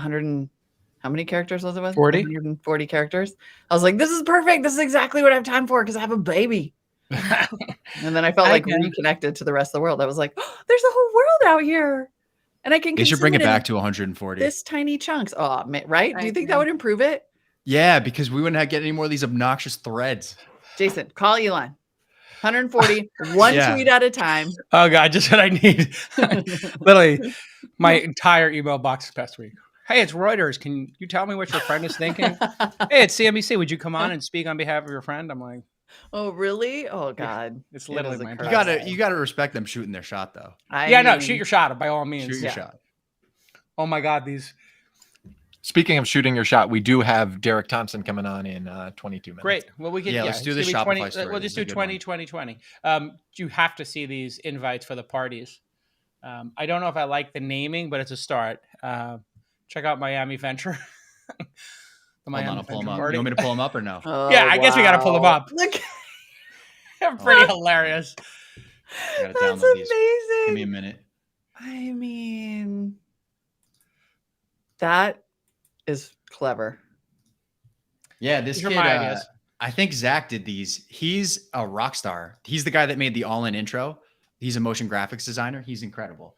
100 and how many characters was it with? 40. 140 characters. I was like, this is perfect. This is exactly what I have time for because I have a baby. And then I felt like reconnected to the rest of the world. I was like, oh, there's a whole world out here. And I can They should bring it back to 140. This tiny chunks. Oh, right? Do you think that would improve it? Yeah, because we wouldn't get any more of these obnoxious threads. Jason, call Elon. 140, one tweet at a time. Oh, God, just what I need. Literally, my entire email box this past week. Hey, it's Reuters. Can you tell me what your friend is thinking? Hey, it's CNBC. Would you come on and speak on behalf of your friend? I'm like, oh, really? Oh, God. It's literally my you gotta respect them shooting their shot, though. No, shoot your shot by all means. Shoot your shot. Oh, my God, these. Speaking of shooting your shot, we do have Derek Thompson coming on in 22 minutes. Great. Well, we could let's do the Shopify story. We'll just do 2020. You have to see these invites for the parties. I don't know if I like the naming, but it's a start. Check out Miami Venture. I'll pull them up. You want me to pull them up or no? I guess we got to pull them up. Look, they're pretty hilarious. That's amazing. These. Give me a minute. I mean, that is clever. Yeah, this kid. I think Zach did these. He's a rock star. He's the guy that made the all-in intro. He's a motion graphics designer. He's incredible.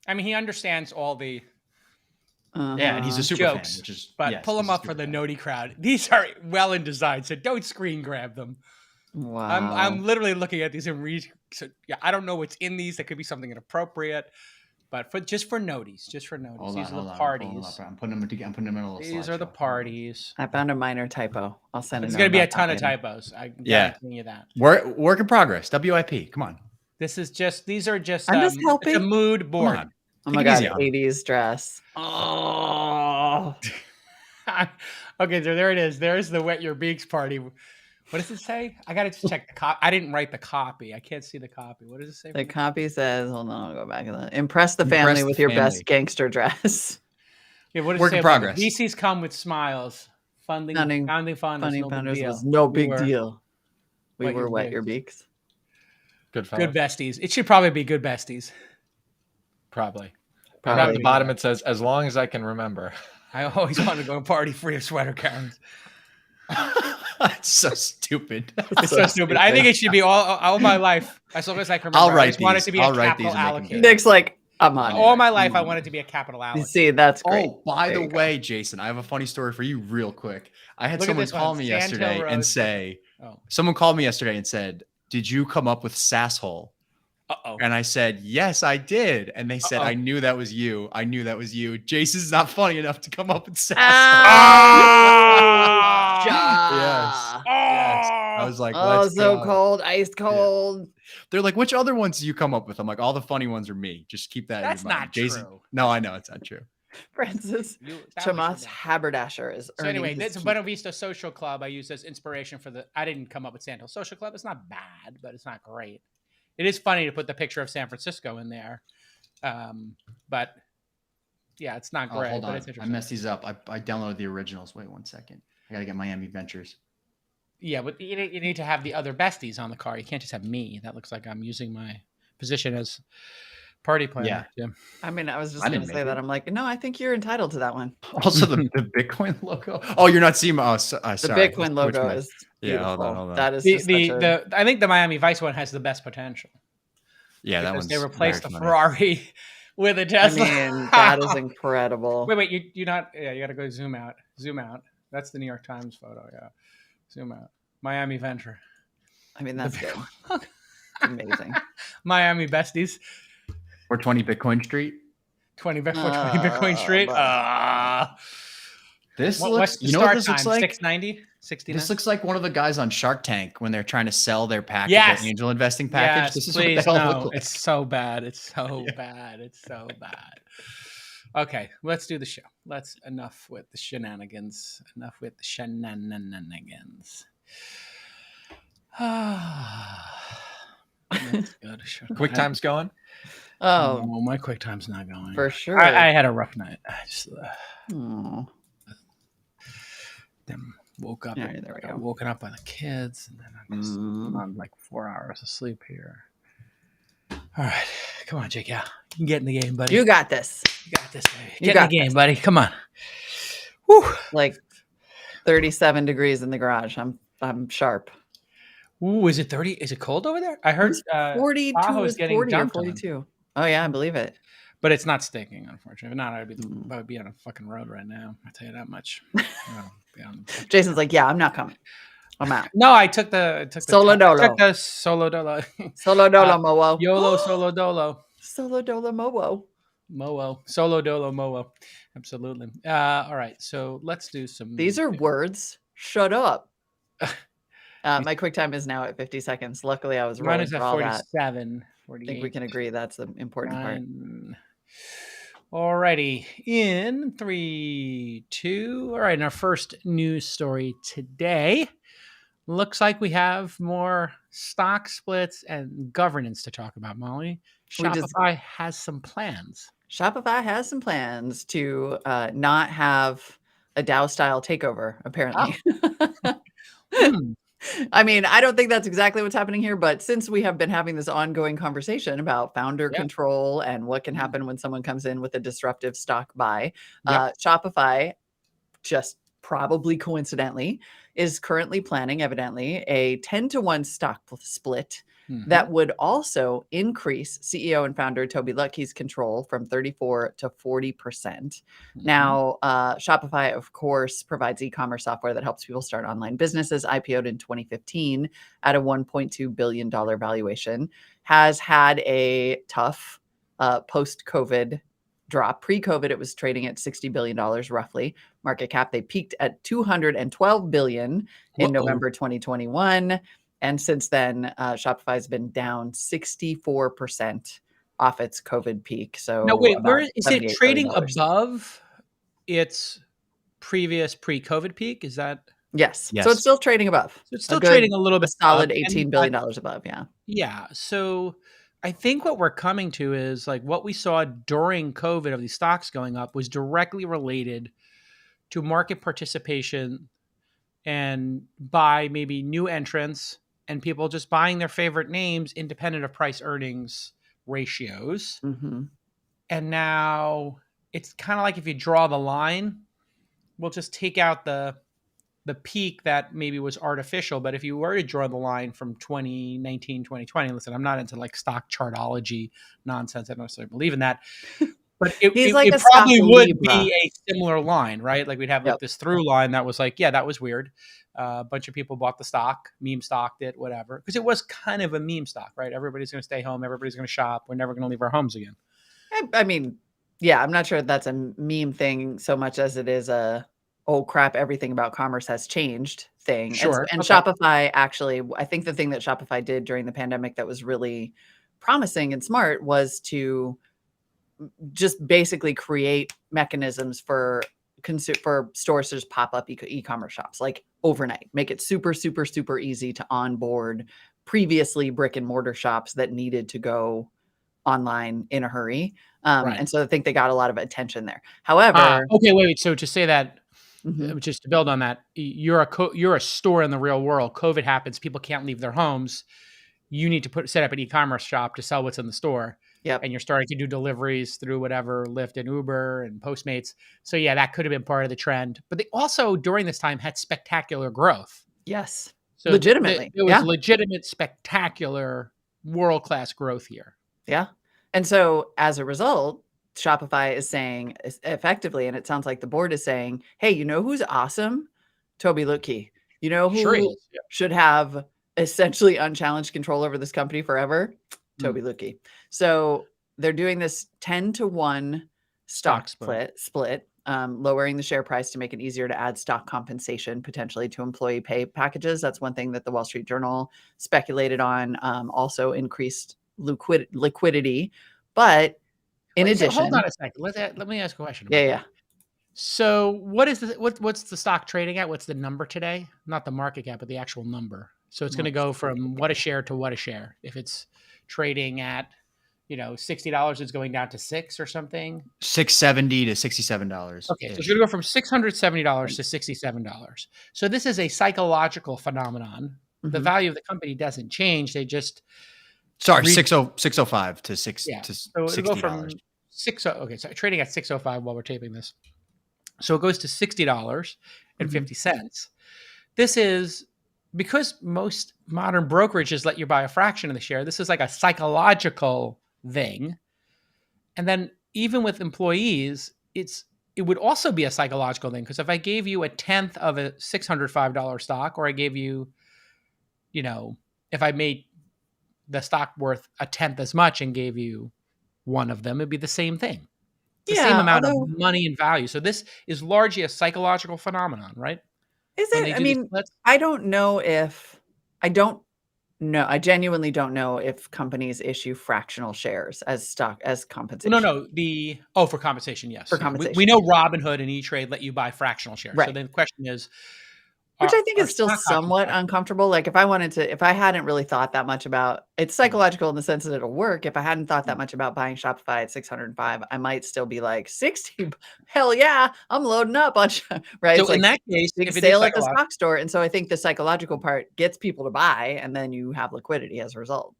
I mean, he understands all the. Yeah, and he's a super jokes, fan, which is pull them up for the Noti crowd. These are well in design, so don't screen grab them. Wow, I'm literally looking at these and I don't know what's in these. That could be something inappropriate, but just for noties. These are the parties. I'm putting them in a little. These are the parties. I found a minor typo. I'll send it. There's going to be a ton of typos. I guarantee you that. Work in progress. WIP. Come on. These are just. I'm just helping. It's a mood board. Oh my God, 80s dress. Oh. Okay, so there it is. There's the Wet Your Beaks party. What does it say? I got to check the copy. I didn't write the copy. I can't see the copy. What does it say? The copy says, hold on, I'll go back to that. Impress the family with your best gangster dress. Yeah, what does Work it say in progress. VCs come with smiles. Founding founders was no big deal. We were Wet Your Beaks. Good besties. It should probably be good besties. Probably. At the bottom it says, as long as I can remember. I always want to go party free of sweater Karens. That's so stupid. It's so stupid. I think it should be all my life. As long as I can remember. I'll write I want it to be a capital allocated. Nick's like, I'm on all my life, I want it to be a capital allocated. See, that's great. Oh, by the way, Jason, I have a funny story for you real quick. I had someone call me yesterday and say, someone called me yesterday and said, did you come up with Sasshole? And I said, yes, I did. And they said, I knew that was you. Jason's not funny enough to come up with Sasshole. Yes. I was like, let's go. Cold, ice cold. Yeah. They're like, which other ones do you come up with? I'm like, all the funny ones are me. Just keep that in your mind. That's not Jason, true. No, I know it's not true. Francis Chamath's haberdasher is so anyway, this Buena Vista Social Club I used as inspiration for I didn't come up with Sandals Social Club. It's not bad, but it's not great. It is funny to put the picture of San Francisco in there. But yeah, it's not great. Hold but on. It's I messed these up. I downloaded the originals. Wait 1 second. I got to get Miami Ventures. Yeah, but you need to have the other besties on the car. You can't just have me. That looks like I'm using my position as party planner. Yeah. I mean, I was just going to say that. I'm like, no, I think you're entitled to that one. Also, the Bitcoin logo. Oh, you're not seeing. Oh, sorry. The Bitcoin logo is beautiful. Hold on. That is I think the Miami Vice one has the best potential. Yeah, that one's. They replaced the Ferrari with a Tesla. I mean, that is incredible. Wait, you're not. Yeah, you got to go zoom out. That's the New York Times photo. Yeah, zoom out. Miami Venture. I mean, that's good. Amazing. Miami besties. 420 Bitcoin Street. 420 Bitcoin Street. This looks. You know what this looks like? 690. 69? This looks like one of the guys on Shark Tank when they're trying to sell their package, their angel investing package. Yes, this is please, what they all look like. It's so bad. It's so bad. It's so bad. Okay, let's do the show. Enough with the shenanigans. Let's go to show. QuickTime's going? Oh, my QuickTime's not going. For sure. I had a rough night. I just then woke up. Yeah, there we go. Woken up by the kids, and then I'm on like 4 hours of sleep here. All right, come on, Jake. Yeah, you can get in the game, buddy. You got this. You got this, baby. Get in the game, buddy. Come on. Whew. Like 37 degrees in the garage. I'm sharp. Ooh, is it 30? Is it cold over there? I heard 42 is 40 or 42. On. Oh yeah, I believe it. But it's not stinking, unfortunately. If not, I would be on a fucking road right now. I'll tell you that much. Jason's like, yeah, I'm not coming. I'm out. No, I took the solo dolo. I took the solo dolo. Solo dolo mowo. YOLO solo dolo. Solo dolo mowo. Mowo. Solo dolo mowo. Absolutely. All right. So let's do some. These are words. Shut up. My quick time is now at 50 seconds. Luckily, I was rolling for all 47. that. I think we can agree that's the important part. Alrighty. In 3, 2. All right. And our first news story today. Looks like we have more stock splits and governance to talk about, Molly. Shopify has some plans. Shopify has some plans to not have a DAO-style takeover, apparently. Oh. I mean, I don't think that's exactly what's happening here, but since we have been having this ongoing conversation about founder control and what can happen when someone comes in with a disruptive stock buy, Shopify, just probably coincidentally, is currently planning, evidently, a 10-to-1 stock split that would also increase CEO and founder Toby Luckey's control from 34 to 40%. Now, Shopify, of course, provides e-commerce software that helps people start online businesses. IPO'd in 2015 at a $1.2 billion valuation, has had a tough post-COVID drop. Pre-COVID, it was trading at $60 billion roughly. Market cap, they peaked at $212 billion in November 2021. And since then, Shopify has been down 64% off its COVID peak. So no, wait, where is it trading above its previous pre-COVID peak? Is that? Yes. So it's still trading above. So it's still trading a little bit solid $18 billion above. Yeah. Yeah. So I think what we're coming to is like what we saw during COVID of these stocks going up was directly related to market participation and by maybe new entrants and people just buying their favorite names independent of price earnings ratios. And now it's kind of like if you draw the line, we'll just take out the peak that maybe was artificial. But if you were to draw the line from 2019, 2020, listen, I'm not into like stock chartology nonsense. I don't necessarily believe in that. But it probably would be a similar line, right? Like we'd have like this through line that was like, yeah, that was weird. A bunch of people bought the stock, meme stocked it, whatever. Because it was kind of a meme stock, right? Everybody's going to stay home. Everybody's going to shop. We're never going to leave our homes again. I mean, yeah, I'm not sure that's a meme thing so much as it is a, oh crap, everything about commerce has changed thing. Sure. And Shopify actually, I think the thing that Shopify did during the pandemic that was really promising and smart was to just basically create mechanisms for stores to just pop up e-commerce shops like overnight, make it super, super, super easy to onboard previously brick and mortar shops that needed to go online in a hurry. And so I think they got a lot of attention there. However, okay, wait. So to say that, just to build on that, you're a store in the real world. COVID happens. People can't leave their homes. You need to set up an e-commerce shop to sell what's in the store. Yep. And you're starting to do deliveries through whatever, Lyft and Uber and Postmates. So yeah, that could have been part of the trend. But they also, during this time, had spectacular growth. Yes. So legitimately. It was legitimate, spectacular, world-class growth here. Yeah. And so as a result, Shopify is saying effectively, and it sounds like the board is saying, hey, you know who's awesome? Toby Luckey. You know who should have essentially unchallenged control over this company forever? Toby Luckey. So they're doing this 10-to-1 stock split, lowering the share price to make it easier to add stock compensation potentially to employee pay packages. That's one thing that the Wall Street Journal speculated on. Also increased liquidity. But in addition, hold on a second. Let me ask a question. Yeah. So what's the stock trading at? What's the number today? Not the market cap, but the actual number. So it's going to go from what a share to what a share. If it's trading at, $60, it's going down to $6 or something. $670 to $67. Okay, so it's going to go from $670 to $67. So this is a psychological phenomenon. The value of the company doesn't change. They just 605 to $6 to so it'll go from Okay, so trading at $6.05 while we're taping this. So it goes to $60.50. This is because most modern brokerages let you buy a fraction of the share. This is like a psychological thing. And then even with employees, it would also be a psychological thing, because if I gave you a tenth of a $605 stock, or I gave you, if I made the stock worth a tenth as much and gave you one of them, it'd be the same thing. The same amount of money and value. So this is largely a psychological phenomenon, right? Is it? I mean, I don't know if I genuinely don't know if companies issue fractional shares as stock, as compensation. No. For compensation, yes. For compensation. We know Robinhood and E-Trade let you buy fractional shares. Right. So then the question is, which I think is still somewhat uncomfortable. Like if I hadn't really thought that much about, it's psychological in the sense that it'll work. If I hadn't thought that much about buying Shopify at 605, I might still be like 60. Hell yeah, I'm loading up on, right? So it's in that case, big sale at the stock store. And so I think the psychological part gets people to buy, and then you have liquidity as a result.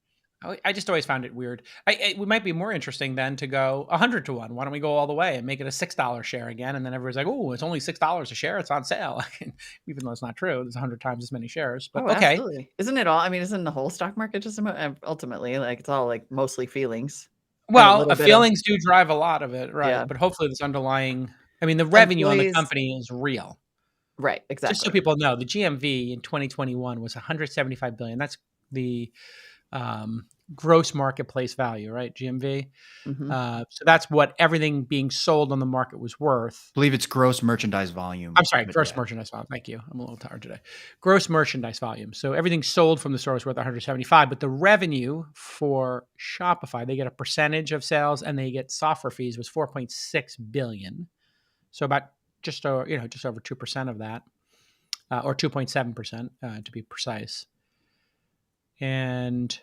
I just always found it weird. It might be more interesting then to go 100 to 1. Why don't we go all the way and make it a $6 share again? And then everyone's like, oh, it's only $6 a share. It's on sale. Even though it's not true. There's 100 times as many shares. But okay. Absolutely. Isn't it all? I mean, isn't the whole stock market just ultimately like it's all like mostly feelings? Well, feelings do drive a lot of it, right? Yeah. But hopefully this underlying, the revenue on the company is real. Right, exactly. Just so people know, the GMV in 2021 was $175 billion. That's the gross marketplace value, right? GMV. So that's what everything being sold on the market was worth. I believe it's gross merchandise volume. I'm sorry, gross merchandise volume. Thank you. I'm a little tired today. Gross merchandise volume. So everything sold from the store was worth 175, but the revenue for Shopify, they get a percentage of sales and they get software fees, was 4.6 billion. So about just over 2% of that, or 2.7% to be precise. And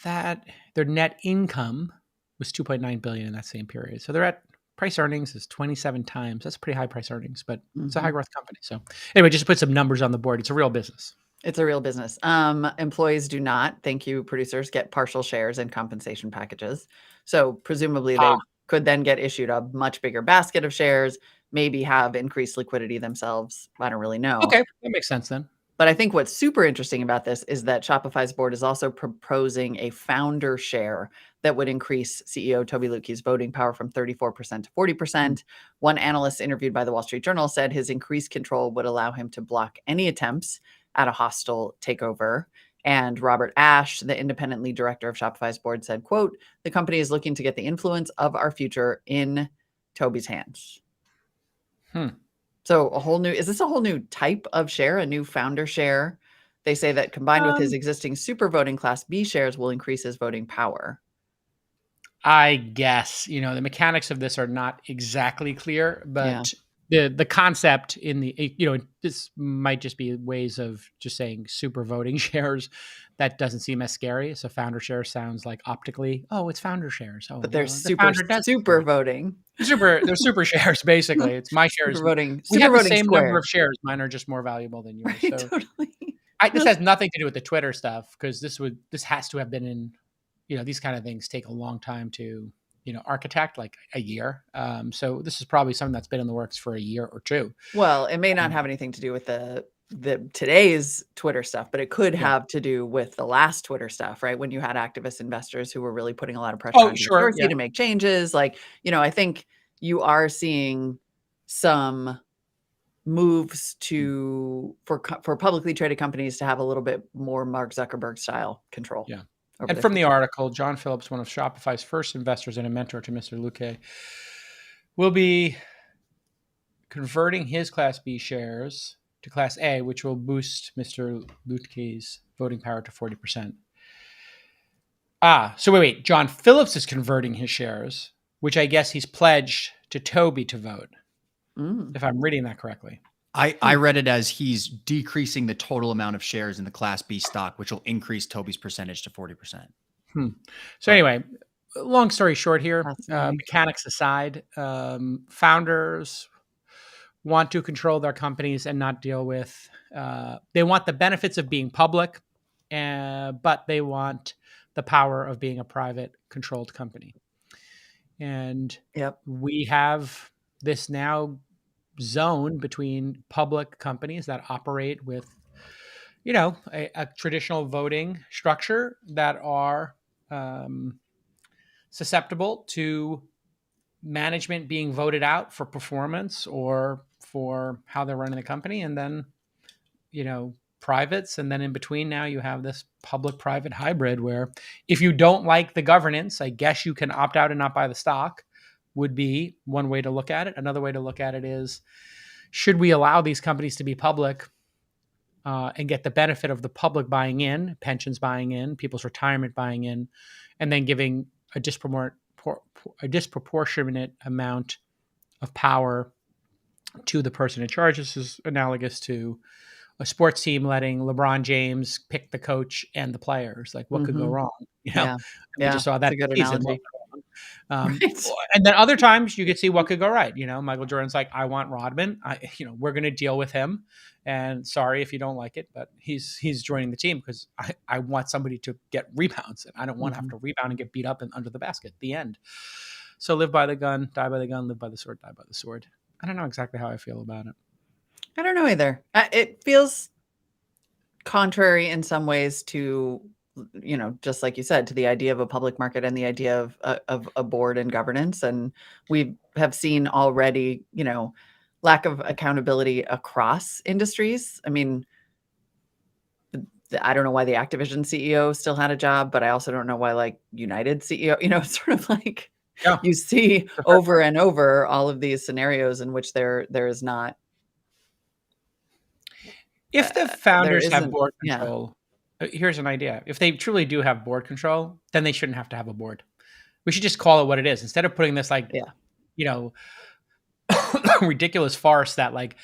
that their net income was 2.9 billion in that same period. So they're at price earnings is 27 times. That's pretty high price earnings, but it's a high growth company. So anyway, just to put some numbers on the board, it's a real business. It's a real business. Employees do not, thank you, producers, get partial shares in compensation packages. So presumably they could then get issued a much bigger basket of shares, maybe have increased liquidity themselves. I don't really know. Okay, that makes sense then. But I think what's super interesting about this is that Shopify's board is also proposing a founder share that would increase CEO Tobi Lütke's voting power from 34% to 40%. One analyst interviewed by the Wall Street Journal said his increased control would allow him to block any attempts at a hostile takeover. And Robert Ashe, the independent lead director of Shopify's board, said, quote, "The company is looking to get the influence of our future in Tobi's hands." So is this a whole new type of share, a new founder share? They say that combined with his existing super voting Class B shares will increase his voting power. I guess, the mechanics of this are not exactly clear, but the concept in the, this might just be ways of just saying super voting shares. That doesn't seem as scary. So founder share sounds like optically, oh, it's founder shares. Oh, but they're super voting. They're super shares, basically. It's my shares. Super voting. We have the same number of shares. Mine are just more valuable than yours. Right, so totally. This has nothing to do with the Twitter stuff, because this has to have been in, these kind of things take a long time to, architect, like a year. So this is probably something that's been in the works for a year or two. Well, it may not have anything to do with the today's Twitter stuff, but it could have to do with the last Twitter stuff, right? When you had activist investors who were really putting a lot of pressure on Dorsey to make changes. Like, I think you are seeing some moves for publicly traded companies to have a little bit more Mark Zuckerberg style control. Yeah. And from the article, John Phillips, one of Shopify's first investors and a mentor to Mr. Lütke, will be converting his Class B shares to Class A, which will boost Mr. Lütke's voting power to 40%. So wait. John Phillips is converting his shares, which I guess he's pledged to Tobi to vote, if I'm reading that correctly. I read it as he's decreasing the total amount of shares in the Class B stock, which will increase Tobi's percentage to 40%. So anyway, long story short here, mechanics aside, founders want to control their companies and not deal with, they want the benefits of being public, but they want the power of being a private controlled company. And we have this now zone between public companies that operate with, a traditional voting structure that are susceptible to management being voted out for performance or for how they're running the company. And then, privates. And then in between now you have this public-private hybrid where if you don't like the governance, I guess you can opt out and not buy the stock, would be one way to look at it. Another way to look at it is, should we allow these companies to be public and get the benefit of the public buying in, pensions buying in, people's retirement buying in, and then giving a disproportionate amount of power to the person in charge? This is analogous to a sports team letting LeBron James pick the coach and the players. Like, what could go wrong? We just saw that good season. Analogy. And then other times you could see what could go right. Michael Jordan's like, I want Rodman. We're going to deal with him. And sorry if you don't like it, but he's joining the team because I want somebody to get rebounds, and I don't want to have to rebound and get beat up and under the basket. The end. So live by the gun, die by the gun, live by the sword, die by the sword. I don't know exactly how I feel about it. I don't know either. It feels contrary in some ways to, just like you said, to the idea of a public market and the idea of a board and governance. And we have seen already, lack of accountability across industries. I mean, I don't know why the Activision CEO still had a job, but I also don't know why like United CEO, it's sort of like you see over and over all of these scenarios in which there is not. If the founders have board control, here's an idea. If they truly do have board control, then they shouldn't have to have a board. We should just call it what it is. Instead of putting this ridiculous farce that like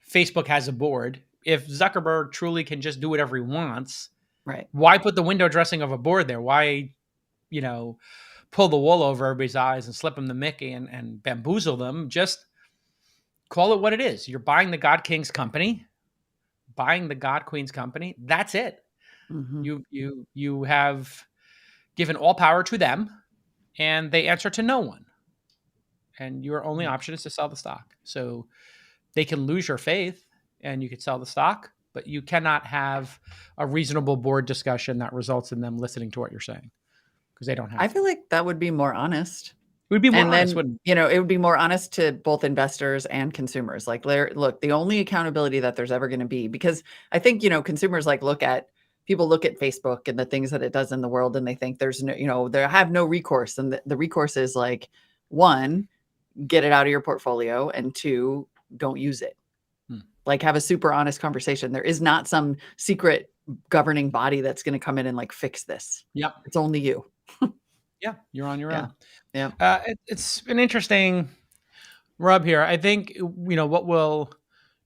Facebook has a board. If Zuckerberg truly can just do whatever he wants, right? Why put the window dressing of a board there? Why, pull the wool over everybody's eyes and slip them the Mickey and bamboozle them? Just call it what it is. You're buying the God King's company. Buying the God Queen's company. That's it. Mm-hmm. You have given all power to them, and they answer to no one. And your only option is to sell the stock. So they can lose your faith, and you could sell the stock, but you cannot have a reasonable board discussion that results in them listening to what you're saying because they don't have. I feel like that would be more honest. It would be more honest. It would be more honest to both investors and consumers. Like, look, the only accountability that there's ever going to be, because I think, consumers look at Facebook and the things that it does in the world, and they think there's no, they have no recourse. And the recourse is like, one, get it out of your portfolio, and two, don't use it. Like, have a super honest conversation. There is not some secret governing body that's going to come in and like fix this. Yep. It's only you. Yeah, you're on your own. Yeah. It's an interesting rub here. I think, what will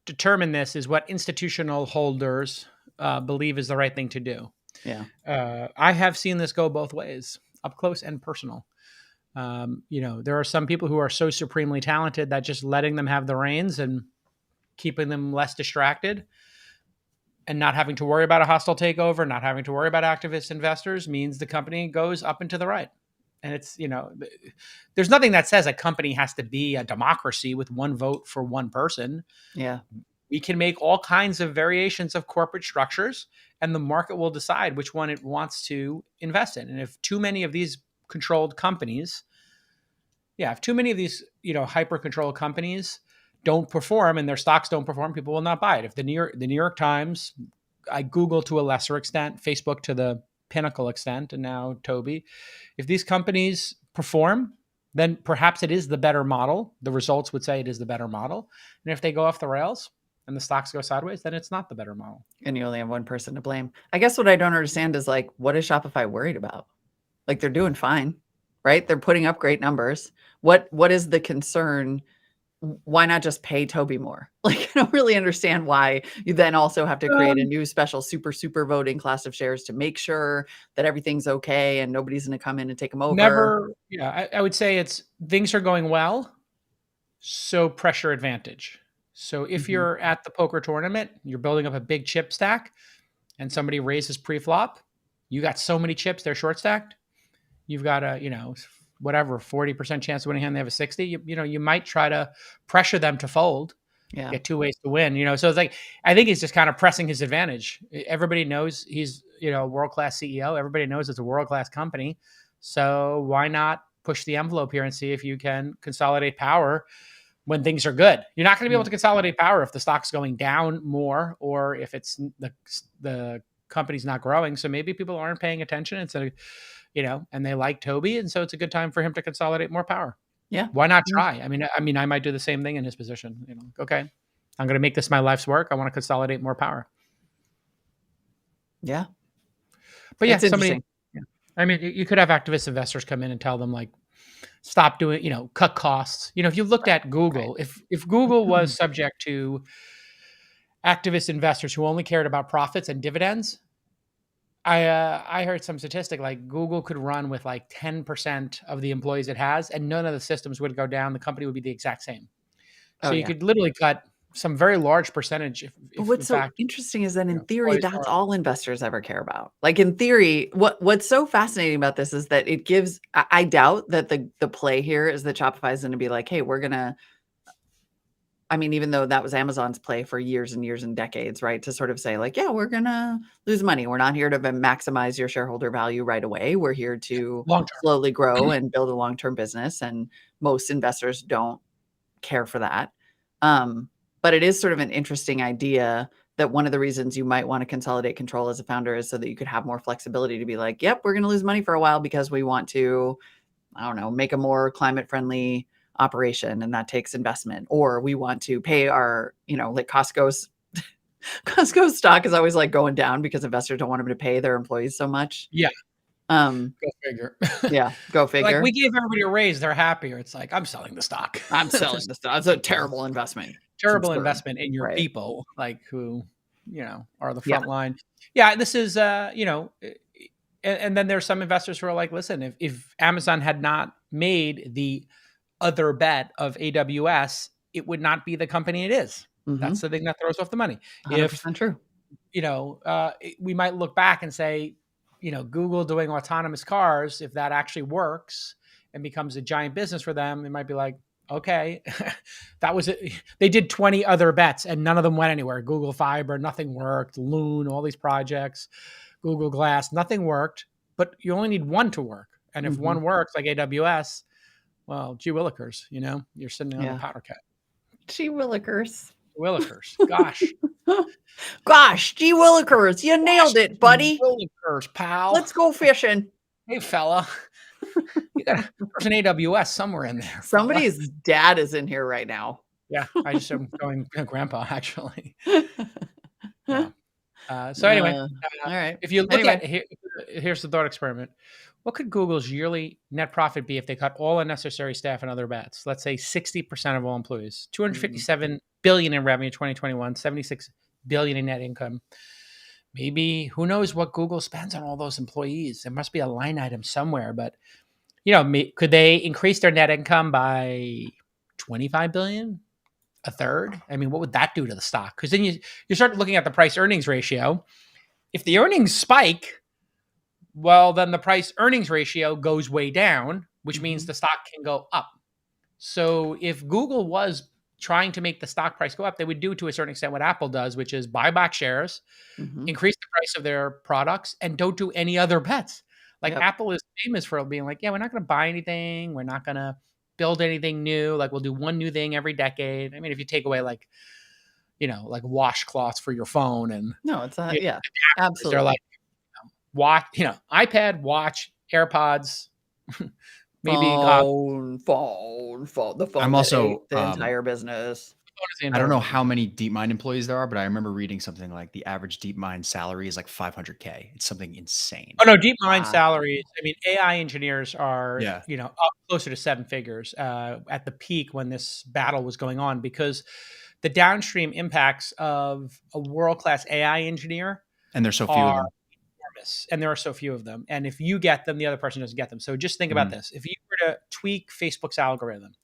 determine this is what institutional holders believe is the right thing to do. Yeah. I have seen this go both ways, up close and personal. There are some people who are so supremely talented that just letting them have the reins and keeping them less distracted and not having to worry about a hostile takeover, not having to worry about activist investors means the company goes up and to the right. And it's, there's nothing that says a company has to be a democracy with one vote for one person. Yeah. We can make all kinds of variations of corporate structures, and the market will decide which one it wants to invest in. And if too many of these controlled companies, hyper-controlled companies don't perform and their stocks don't perform, people will not buy it. If the New York Times, Google to a lesser extent, Facebook to the pinnacle extent, and now Toby, if these companies perform, then perhaps it is the better model. The results would say it is the better model. And if they go off the rails and the stocks go sideways, then it's not the better model. And you only have one person to blame. I guess what I don't understand is like, what is Shopify worried about? Like, they're doing fine, right? They're putting up great numbers. What is the concern? Why not just pay Toby more? Like, I don't really understand why you then also have to create a new special super voting class of shares to make sure that everything's okay and nobody's going to come in and take them over. I would say it's things are going well, so pressure advantage. So if you're at the poker tournament, you're building up a big chip stack and somebody raises pre-flop, you got so many chips, they're short stacked. You've got a, whatever 40% chance of winning hand, they have a 60. You might try to pressure them to fold. Yeah. Get 2 ways to win. So it's like I think he's just kind of pressing his advantage. Everybody knows he's a world-class CEO. Everybody knows it's a world-class company. So why not push the envelope here and see if you can consolidate power when things are good? You're not going to be able to consolidate power if the stock's going down more or if it's the company's not growing. So maybe people aren't paying attention. It's and they like Toby, and so it's a good time for him to consolidate more power. Yeah. Why not try? I mean, I might do the same thing in his position. Okay, I'm going to make this my life's work. I want to consolidate more power. Yeah. But yeah, somebody. Yeah. I mean, you could have activist investors come in and tell them like, stop doing, cut costs. If you looked at Google, if Google was subject to activist investors who only cared about profits and dividends, I heard some statistic like Google could run with like 10% of the employees it has, and none of the systems would go down. The company would be the exact same. So you could literally cut some very large percentage. But what's so interesting is that in theory, that's all investors ever care about. Like in theory, what's so fascinating about this is that it gives, I doubt that the play here is that Shopify is going to be like, hey, we're going to, even though that was Amazon's play for years and years and decades, right? To sort of say like, yeah, we're going to lose money. We're not here to maximize your shareholder value right away. We're here to slowly grow and build a long-term business. And most investors don't care for that. But it is sort of an interesting idea that one of the reasons you might want to consolidate control as a founder is so that you could have more flexibility to be like, yep, we're going to lose money for a while because we want to, I don't know, make a more climate friendly operation, and that takes investment, or we want to pay our, like Costco's stock is always like going down because investors don't want them to pay their employees so much. Yeah. Go figure. Yeah, go figure. Like we gave everybody a raise, they're happier. It's like, I'm selling the stock. I'm selling the stock. It's a terrible investment. Terrible investment in your people, like who, are the front line. Yeah, this is, and then there's some investors who are like, listen, if Amazon had not made the other bet of AWS, it would not be the company it is. Mm-hmm. That's the thing that throws off the money. 100% true. We might look back and say, Google doing autonomous cars, if that actually works and becomes a giant business for them, it might be like, okay, that was it. They did 20 other bets and none of them went anywhere. Google Fiber, nothing worked. Loon, all these projects, Google Glass, nothing worked, but you only need one to work. And if one works like AWS, well, gee willikers, you're sitting on the powder keg. Gee willikers. Gosh. Gosh, gee willikers. You nailed it, buddy. Willikers, pal. Let's go fishing. Hey, fella. There's an AWS somewhere in there. Somebody's dad is in here right now. Yeah, I just am going grandpa, actually. Yeah. So anyway, all right. If you look at here's the thought experiment. What could Google's yearly net profit be if they cut all unnecessary staff and other bets? Let's say 60% of all employees, $257 billion in revenue, 2021, $76 billion in net income. Maybe who knows what Google spends on all those employees? There must be a line item somewhere, but could they increase their net income by 25 billion? A third? What would that do to the stock? Because then you start looking at the price earnings ratio. If the earnings spike, well, then the price earnings ratio goes way down, which means the stock can go up. So if Google was trying to make the stock price go up, they would do to a certain extent what Apple does, which is buy back shares, increase the price of their products, and don't do any other bets. Like Apple is famous for being like, yeah, we're not going to buy anything. We're not going to build anything new. Like we'll do one new thing every decade. If you take away like washcloths for your phone and no, it's not. Yeah, absolutely. They're like watch, iPad, watch, AirPods, maybe phone. The phone. I'm also the entire business. I don't know how many DeepMind employees there are, but I remember reading something like the average DeepMind salary is like $500K. It's something insane. Oh no, DeepMind salaries. AI engineers are up closer to 7 figures at the peak when this battle was going on, because the downstream impacts of a world-class AI engineer, and there's so few of them. Enormous, and there are so few of them. And if you get them, the other person doesn't get them. So just think about this: if you were to tweak Facebook's algorithm,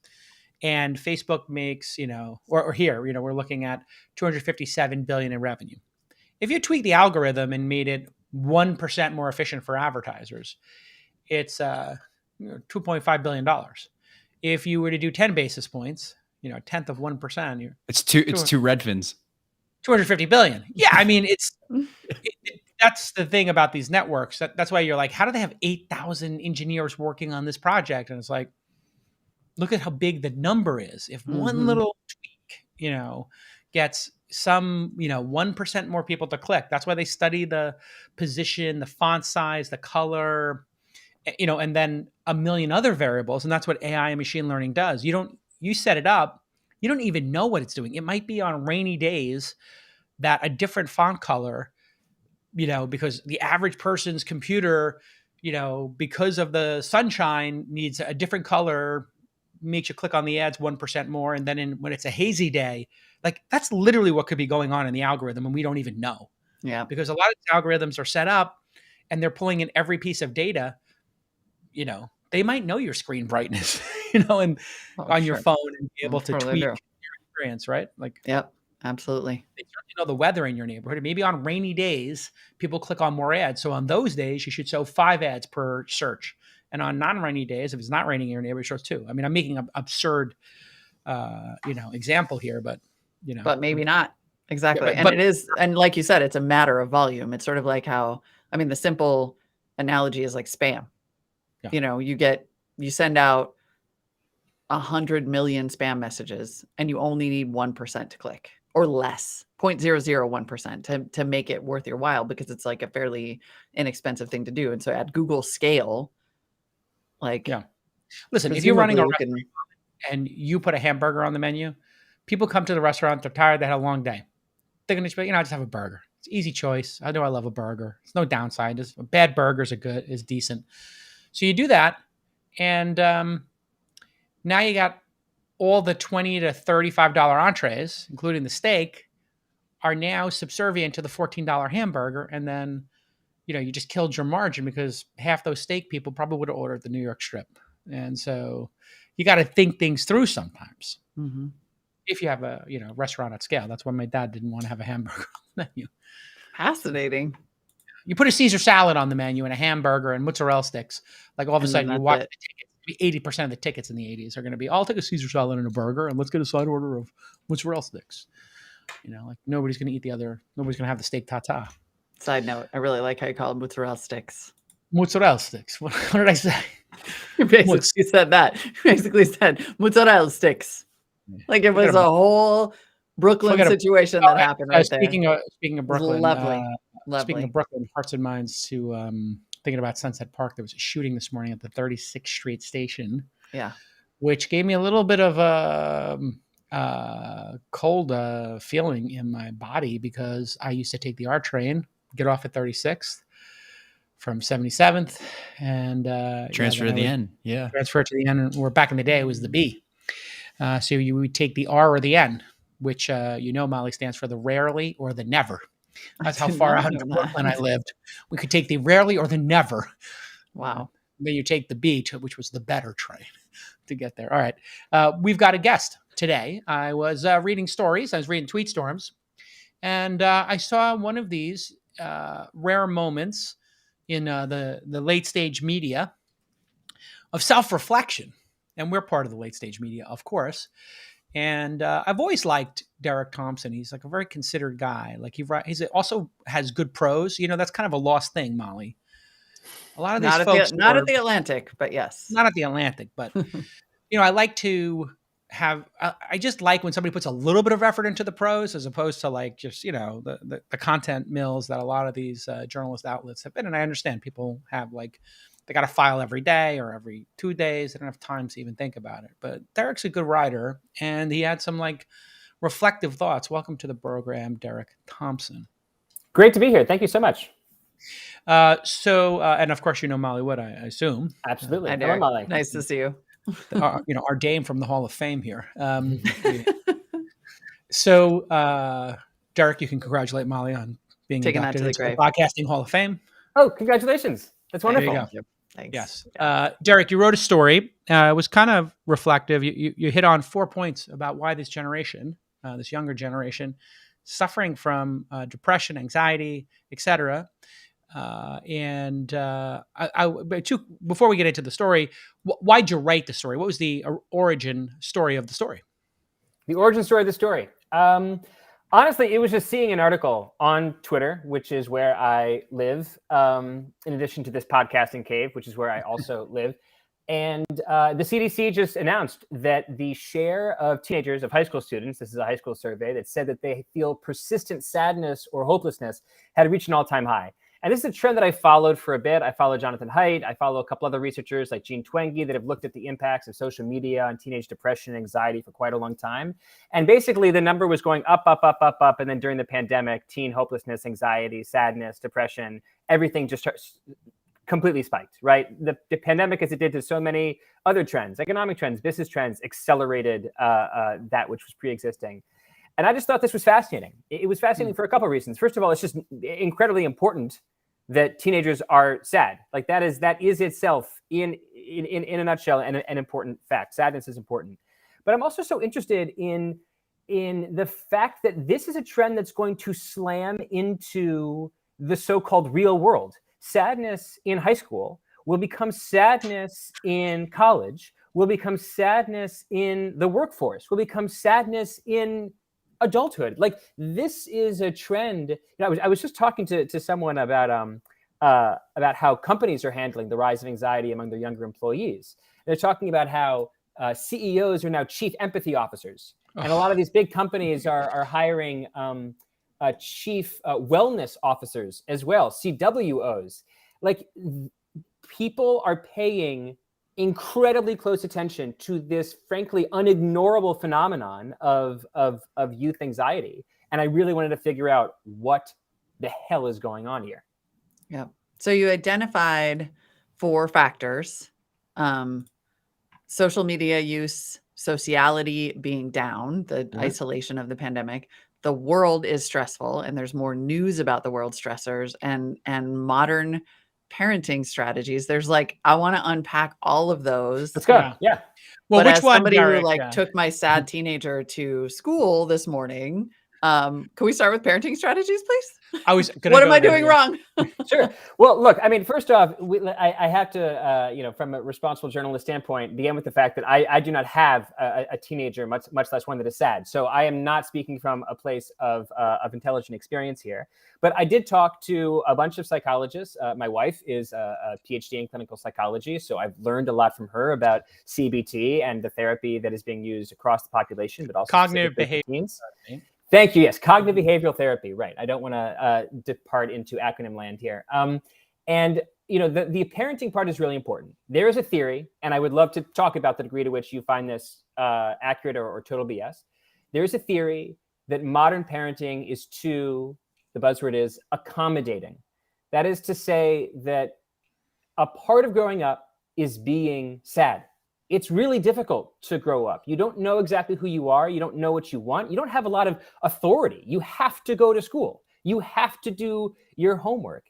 and Facebook makes, or here, we're looking at 257 billion in revenue. If you tweak the algorithm and made it 1% more efficient for advertisers, it's $2.5 billion. If you were to do 10 basis points, a 1/10 of 1%, it's two Redfins. 250 billion. Yeah, I mean, that's the thing about these networks. That's why you're like, how do they have 8,000 engineers working on this project? And it's like, look at how big the number is. If one little tweak, gets some, 1% more people to click. That's why they study the position, the font size, the color, and then a million other variables. And that's what AI and machine learning does. You set it up, you don't even know what it's doing. It might be on rainy days that a different font color, because the average person's computer, because of the sunshine, needs a different color, makes you click on the ads 1% more. And then when it's a hazy day, like that's literally what could be going on in the algorithm, and we don't even know. Yeah. Because a lot of these algorithms are set up and they're pulling in every piece of data. They might know your screen brightness, and on your phone, and be able to tweak your experience, right? Like, yep, absolutely. They certainly know the weather in your neighborhood. Maybe on rainy days, people click on more ads. So on those days, you should show 5 ads per search. And on non-rainy days, if it's not raining in your neighborhood, it shows 2. I mean, I'm making an absurd, example here, but but maybe not exactly. Yeah, but it is, and like you said, it's a matter of volume. It's sort of like how, the simple analogy is like spam. Yeah. You send out 100 million spam messages, and you only need 1% to click, or less, 0.001% to make it worth your while, because it's like a fairly inexpensive thing to do. And so at Google scale, listen, if you're running a restaurant and you put a hamburger on the menu, people come to the restaurant, they're tired, they had a long day. They're going to be, I just have a burger. It's an easy choice. I know I love a burger. It's no downside. Bad burgers is decent. So you do that, and now you got all the $20 to $35 entrees, including the steak, are now subservient to the $14 hamburger, and then you just killed your margin, because half those steak people probably would have ordered the New York strip. And so you got to think things through sometimes. Mm-hmm. If you have a restaurant at scale. That's why my dad didn't want to have a hamburger on the menu. Fascinating. You put a Caesar salad on the menu and a hamburger and mozzarella sticks. Like all of a sudden you watch the tickets. 80% of the tickets in the 80s are going to be, I'll take a Caesar salad and a burger, and let's get a side order of mozzarella sticks. Like nobody's going to nobody's going to have the steak tartare. Side note, I really like how you call them mozzarella sticks. Mozzarella sticks. What did I say? You basically said that. You basically said mozzarella sticks. Like it was a whole Brooklyn situation that happened right there. Speaking of Brooklyn, lovely. Speaking of Brooklyn, hearts and minds to thinking about Sunset Park. There was a shooting this morning at the 36th Street station. Yeah, which gave me a little bit of a cold feeling in my body, because I used to take the R train, get off at 36th from 77th, and transfer to the N. Yeah, transfer to the N. Where back in the day it was the B. So you would take the R or the N, which Molly, stands for the rarely or the never. That's how far out into Brooklyn I lived. We could take the rarely or the never. Wow. Then you take the B, which was the better train to get there. All right. We've got a guest today. I was reading stories. I was reading tweet storms, and I saw one of these rare moments in the late stage media of self-reflection. And we're part of the late stage media, of course. And I've always liked Derek Thompson. He's like a very considered guy. Like he also has good prose. That's kind of a lost thing, Molly. A lot of these folks not at the Atlantic, but yes, not at the Atlantic. But I like to have. I just like when somebody puts a little bit of effort into the prose, as opposed to like just the content mills that a lot of these journalist outlets have been. And I understand people have they got to file every day or every 2 days. They don't have time to even think about it. But Derek's a good writer, and he had some reflective thoughts. Welcome to the program, Derek Thompson. Great to be here. Thank you so much. And of course, Molly Wood, I assume. Absolutely. Hi, Derek. Molly. Nice to see you. Our dame from the Hall of Fame here. So, Derek, you can congratulate Molly on being inducted into the Podcasting Hall of Fame. Oh, congratulations. That's wonderful. There you go. Thanks. Yes. Derek, you wrote a story. It was kind of reflective. You hit on 4 points about why this generation, this younger generation, suffering from depression, anxiety, etc., Before we get into the story, why'd you write the story? What was the origin story of the story? The origin story of the story. Honestly, it was just seeing an article on Twitter, which is where I live, in addition to this podcasting cave, which is where I also live. And the CDC just announced that the share of teenagers, of high school students, this is a high school survey, that said that they feel persistent sadness or hopelessness had reached an all-time high. And this is a trend that I followed for a bit. I follow Jonathan Haidt. I follow a couple other researchers like Jean Twenge that have looked at the impacts of social media on teenage depression and anxiety for quite a long time. And basically the number was going up, up, up, up, up. And then during the pandemic, teen hopelessness, anxiety, sadness, depression, everything just completely spiked, right? The pandemic, as it did to so many other trends, economic trends, business trends, accelerated that which was pre-existing. And I just thought this was fascinating. It was fascinating for a couple of reasons. First of all, it's just incredibly important that teenagers are sad. Like that is itself in a nutshell an important fact. Sadness is important. But I'm also so interested in the fact that this is a trend that's going to slam into the so-called real world. Sadness in high school will become sadness in college, will become sadness in the workforce, will become sadness in adulthood. Like this is a trend. You know, I was just talking to someone about how companies are handling the rise of anxiety among their younger employees. They're talking about how CEOs are now chief empathy officers, and a lot of these big companies are hiring chief wellness officers as well, CWOs. Like people are paying incredibly close attention to this, frankly, unignorable phenomenon of youth anxiety. And I really wanted to figure out what the hell is going on here. Yeah. So you identified 4 factors: social media use, sociality being down, the isolation of the pandemic. The world is stressful, and there's more news about the world stressors and modern parenting strategies. There's like, I want to unpack all of those. Let's go. Yeah. Well, but which as one, somebody Derek, who took my sad teenager to school this morning, can we start with parenting strategies, please? I was what am I doing wrong? Sure. Well, look, I mean, first off, I have to, from a responsible journalist standpoint, begin with the fact that I do not have a teenager, much less one that is sad. So I am not speaking from a place of intelligent experience here. But I did talk to a bunch of psychologists. My wife is a PhD in clinical psychology, so I've learned a lot from her about CBT and the therapy that is being used across the population, but also cognitive behavior. Thank you. Yes, cognitive behavioral therapy. Right. I don't want to depart into acronym land here. And you know, the parenting part is really important. There is a theory, and I would love to talk about the degree to which you find this accurate or total BS. There is a theory that modern parenting is too, the buzzword is accommodating. That is to say that a part of growing up is being sad. It's really difficult to grow up. You don't know exactly who you are. You don't know what you want. You don't have a lot of authority. You have to go to school. You have to do your homework.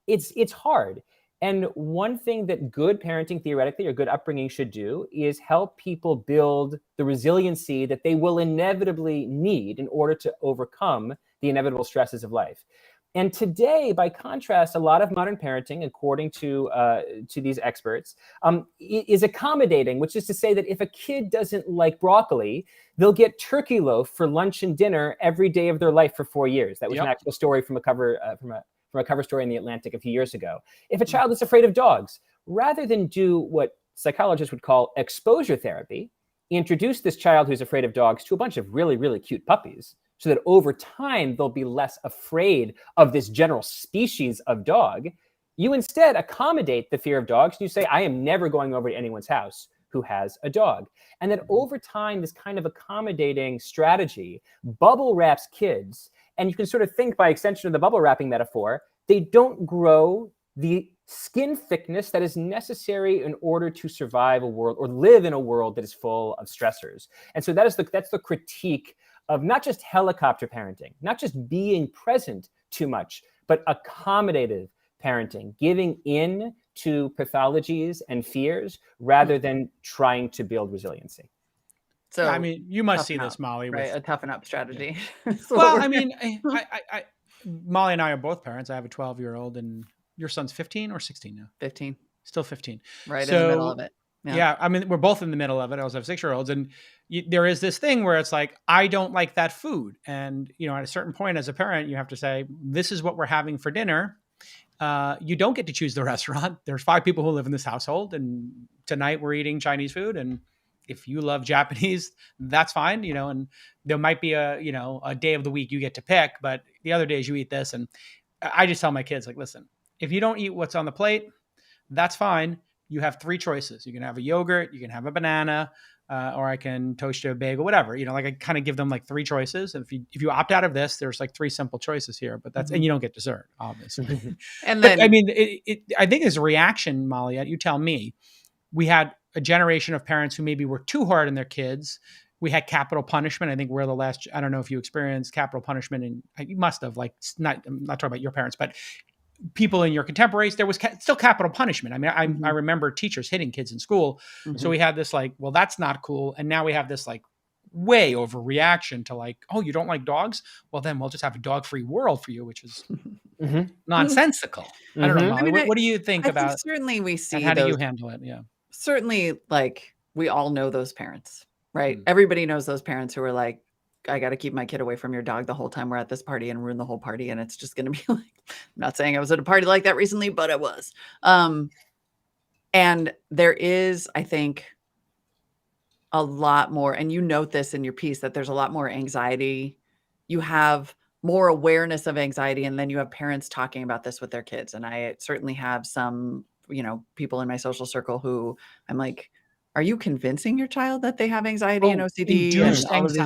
It's hard. And one thing that good parenting theoretically or good upbringing should do is help people build the resiliency that they will inevitably need in order to overcome the inevitable stresses of life. And today, by contrast, a lot of modern parenting, according to these experts, is accommodating, which is to say that if a kid doesn't like broccoli, they'll get turkey loaf for lunch and dinner every day of their life for 4 years. That was an actual story from a cover from a cover story in The Atlantic a few years ago. If a child is afraid of dogs, rather than do what psychologists would call exposure therapy, introduce this child who's afraid of dogs to a bunch of really, really cute puppies, so that over time, they'll be less afraid of this general species of dog. You instead accommodate the fear of dogs. You say, I am never going over to anyone's house who has a dog. And then over time, this kind of accommodating strategy bubble wraps kids. And you can sort of think by extension of the bubble wrapping metaphor, they don't grow the skin thickness that is necessary in order to survive a world or live in a world that is full of stressors. And so that's the critique of not just helicopter parenting, not just being present too much, but accommodative parenting, giving in to pathologies and fears rather than trying to build resiliency. So I mean, you must see this, Molly, right? A toughen up strategy. Well, I mean, Molly and I are both parents. I have a 12-year-old, and your son's 15 or 16 now? 15. Still 15. Right in the middle of it. Yeah. I mean, we're both in the middle of it. I also have 6-year-olds, and there is this thing where it's like, I don't like that food. And, at a certain point as a parent, you have to say, this is what we're having for dinner. You don't get to choose the restaurant. There's 5 people who live in this household, and tonight we're eating Chinese food. And if you love Japanese, that's fine, and there might be a day of the week you get to pick, but the other days you eat this. And I just tell my kids, like, listen, if you don't eat what's on the plate, that's fine. You have 3 choices. You can have a yogurt, you can have a banana, or I can toast you a bagel, whatever. I kind of give them like 3 choices. And if you opt out of this, there's like 3 simple choices here, but that's, and you don't get dessert, obviously. And then, I mean, I think as a reaction, Molly, you tell me, we had a generation of parents who maybe were too hard on their kids. We had capital punishment. I think we're the last, I don't know if you experienced capital punishment, and you must have, like, I'm not talking about your parents, but people in your contemporaries, there was still capital punishment. I mean, I remember teachers hitting kids in school. So we had this like, well, that's not cool. And now we have this like way overreaction to like, oh, you don't like dogs? Well, then we'll just have a dog-free world for you, which is nonsensical. I don't know, Molly, what do you think about? Think certainly we see. How do you handle it? Yeah. Certainly, like, we all know those parents, right? Everybody knows those parents who are like, I got to keep my kid away from your dog the whole time we're at this party and ruin the whole party. And it's just going to be like, I'm not saying I was at a party like that recently, but I was. And there is, I think, a lot more, and you note this in your piece, that there's a lot more anxiety. You have more awareness of anxiety, and then you have parents talking about this with their kids. And I certainly have some, people in my social circle who I'm like, are you convincing your child that they have anxiety and OCD and all of these,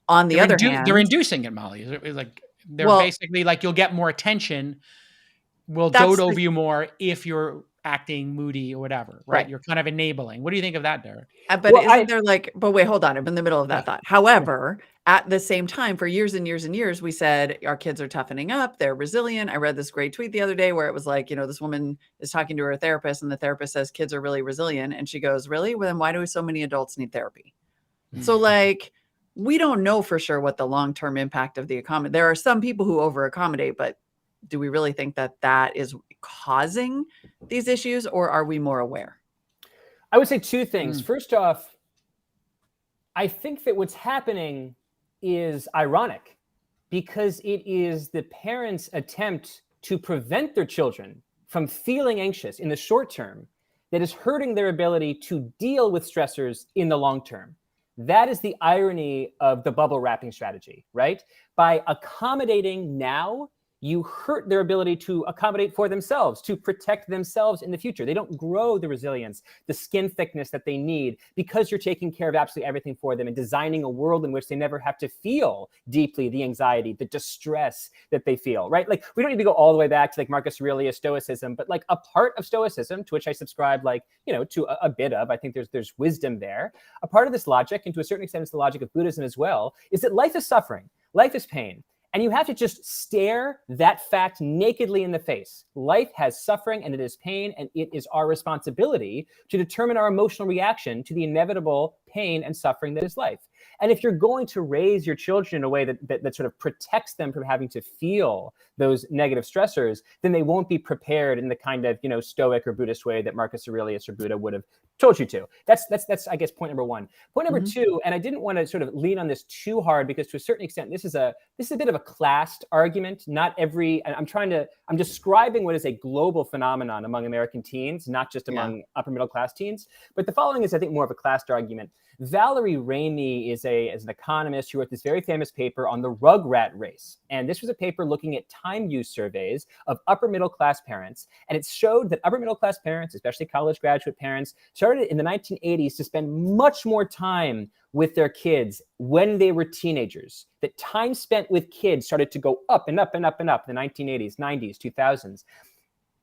On the other hand, they're inducing it, Molly. It's like they're basically like, you'll get more attention. We'll dote over you more if you're acting moody or whatever, right? You're kind of enabling. What do you think of that, Derek? But isn't there like, but wait, hold on. I'm in the middle of that thought. However, at the same time, for years and years and years, we said our kids are toughening up. They're resilient. I read this great tweet the other day where it was like, this woman is talking to her therapist, and the therapist says kids are really resilient. And she goes, really? Well, then why do so many adults need therapy? So like, we don't know for sure what the long-term impact of the accommodate. There are some people who over-accommodate, but do we really think that that is causing these issues, or are we more aware? I would say 2 things. First off, I think that what's happening is ironic, because it is the parents' attempt to prevent their children from feeling anxious in the short term that is hurting their ability to deal with stressors in the long term. That is the irony of the bubble wrapping strategy, right? By accommodating now, you hurt their ability to accommodate for themselves, to protect themselves in the future. They don't grow the resilience, the skin thickness that they need, because you're taking care of absolutely everything for them and designing a world in which they never have to feel deeply the anxiety, the distress that they feel, right? Like, we don't need to go all the way back to like Marcus Aurelius Stoicism, but like a part of Stoicism, to which I subscribe, like, to a bit of, I think there's wisdom there. A part of this logic, and to a certain extent it's the logic of Buddhism as well, is that life is suffering, life is pain. And you have to just stare that fact nakedly in the face. Life has suffering and it is pain, and it is our responsibility to determine our emotional reaction to the inevitable pain and suffering that is life. And if you're going to raise your children in a way that sort of protects them from having to feel those negative stressors, then they won't be prepared in the kind of, Stoic or Buddhist way that Marcus Aurelius or Buddha would have told you to. That's I guess, point number 1. Point number 2, and I didn't want to sort of lean on this too hard, because to a certain extent, this is a bit of a classed argument. I'm describing what is a global phenomenon among American teens, not just among upper middle class teens. But the following is, I think, more of a classed argument. Valerie Ramey is an economist who wrote this very famous paper on the rugrat race. And this was a paper looking at time use surveys of upper middle class parents. And it showed that upper middle class parents, especially college graduate parents, started in the 1980s to spend much more time with their kids when they were teenagers. That time spent with kids started to go up and up and up and up in the 1980s, 90s, 2000s.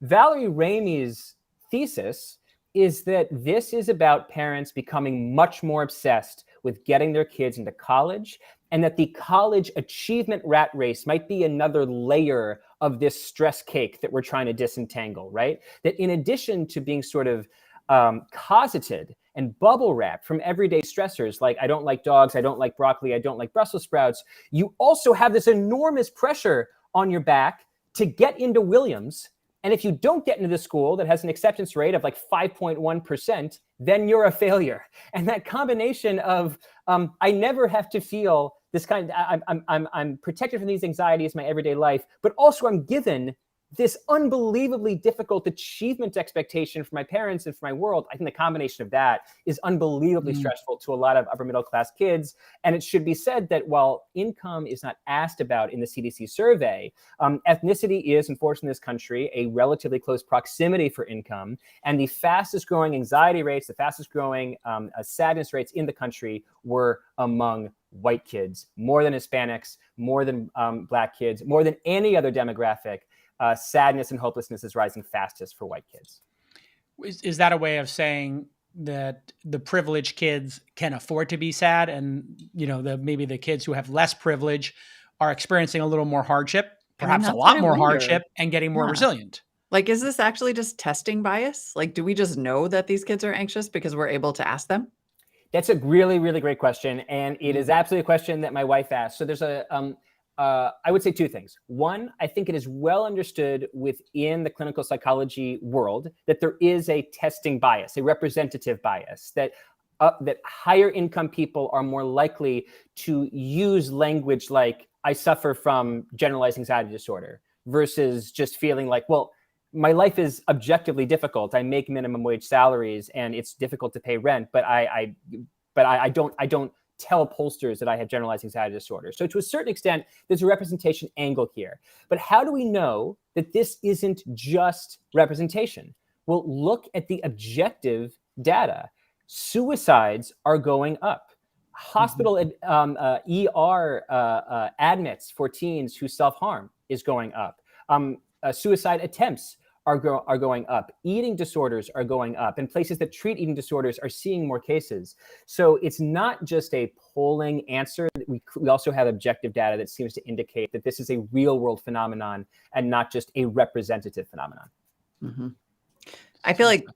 Valerie Ramey's thesis is that this is about parents becoming much more obsessed with getting their kids into college, and that the college achievement rat race might be another layer of this stress cake that we're trying to disentangle, right? That in addition to being sort of cosseted and bubble wrapped from everyday stressors like I don't like dogs, I don't like broccoli, I don't like Brussels sprouts, you also have this enormous pressure on your back to get into Williams. And if you don't get into the school that has an acceptance rate of like 5.1%, then you're a failure. And that combination of I never have to feel this kind of, I'm protected from these anxieties in my everyday life, but also I'm given this unbelievably difficult achievement expectation for my parents and for my world. I think the combination of that is unbelievably stressful to a lot of upper middle class kids. And it should be said that while income is not asked about in the CDC survey, ethnicity is, unfortunately, in this country, a relatively close proximity for income. And the fastest growing anxiety rates, the fastest growing sadness rates in the country were among white kids, more than Hispanics, more than Black kids, more than any other demographic. Sadness and hopelessness is rising fastest for white kids. Is that a way of saying that the privileged kids can afford to be sad, and maybe the kids who have less privilege are experiencing a little more hardship, perhaps a lot more hardship, and getting more resilient? Like, is this actually just testing bias? Like, do we just know that these kids are anxious because we're able to ask them? That's a really, really great question, and it is absolutely a question that my wife asked. So there's I would say two things. One, I think it is well understood within the clinical psychology world that there is a testing bias, a representative bias, that higher income people are more likely to use language like, I suffer from generalized anxiety disorder, versus just feeling like, well, my life is objectively difficult. I make minimum wage salaries and it's difficult to pay rent, but I don't tell pollsters that I have generalized anxiety disorder. So to a certain extent, there's a representation angle here. But how do we know that this isn't just representation? Well, look at the objective data. Suicides are going up. Hospital ER admits for teens who self-harm is going up. Suicide attempts are going up. Eating disorders are going up, and places that treat eating disorders are seeing more cases. So it's not just a polling answer. We also have objective data that seems to indicate that this is a real world phenomenon and not just a representative phenomenon. Mm-hmm. I feel like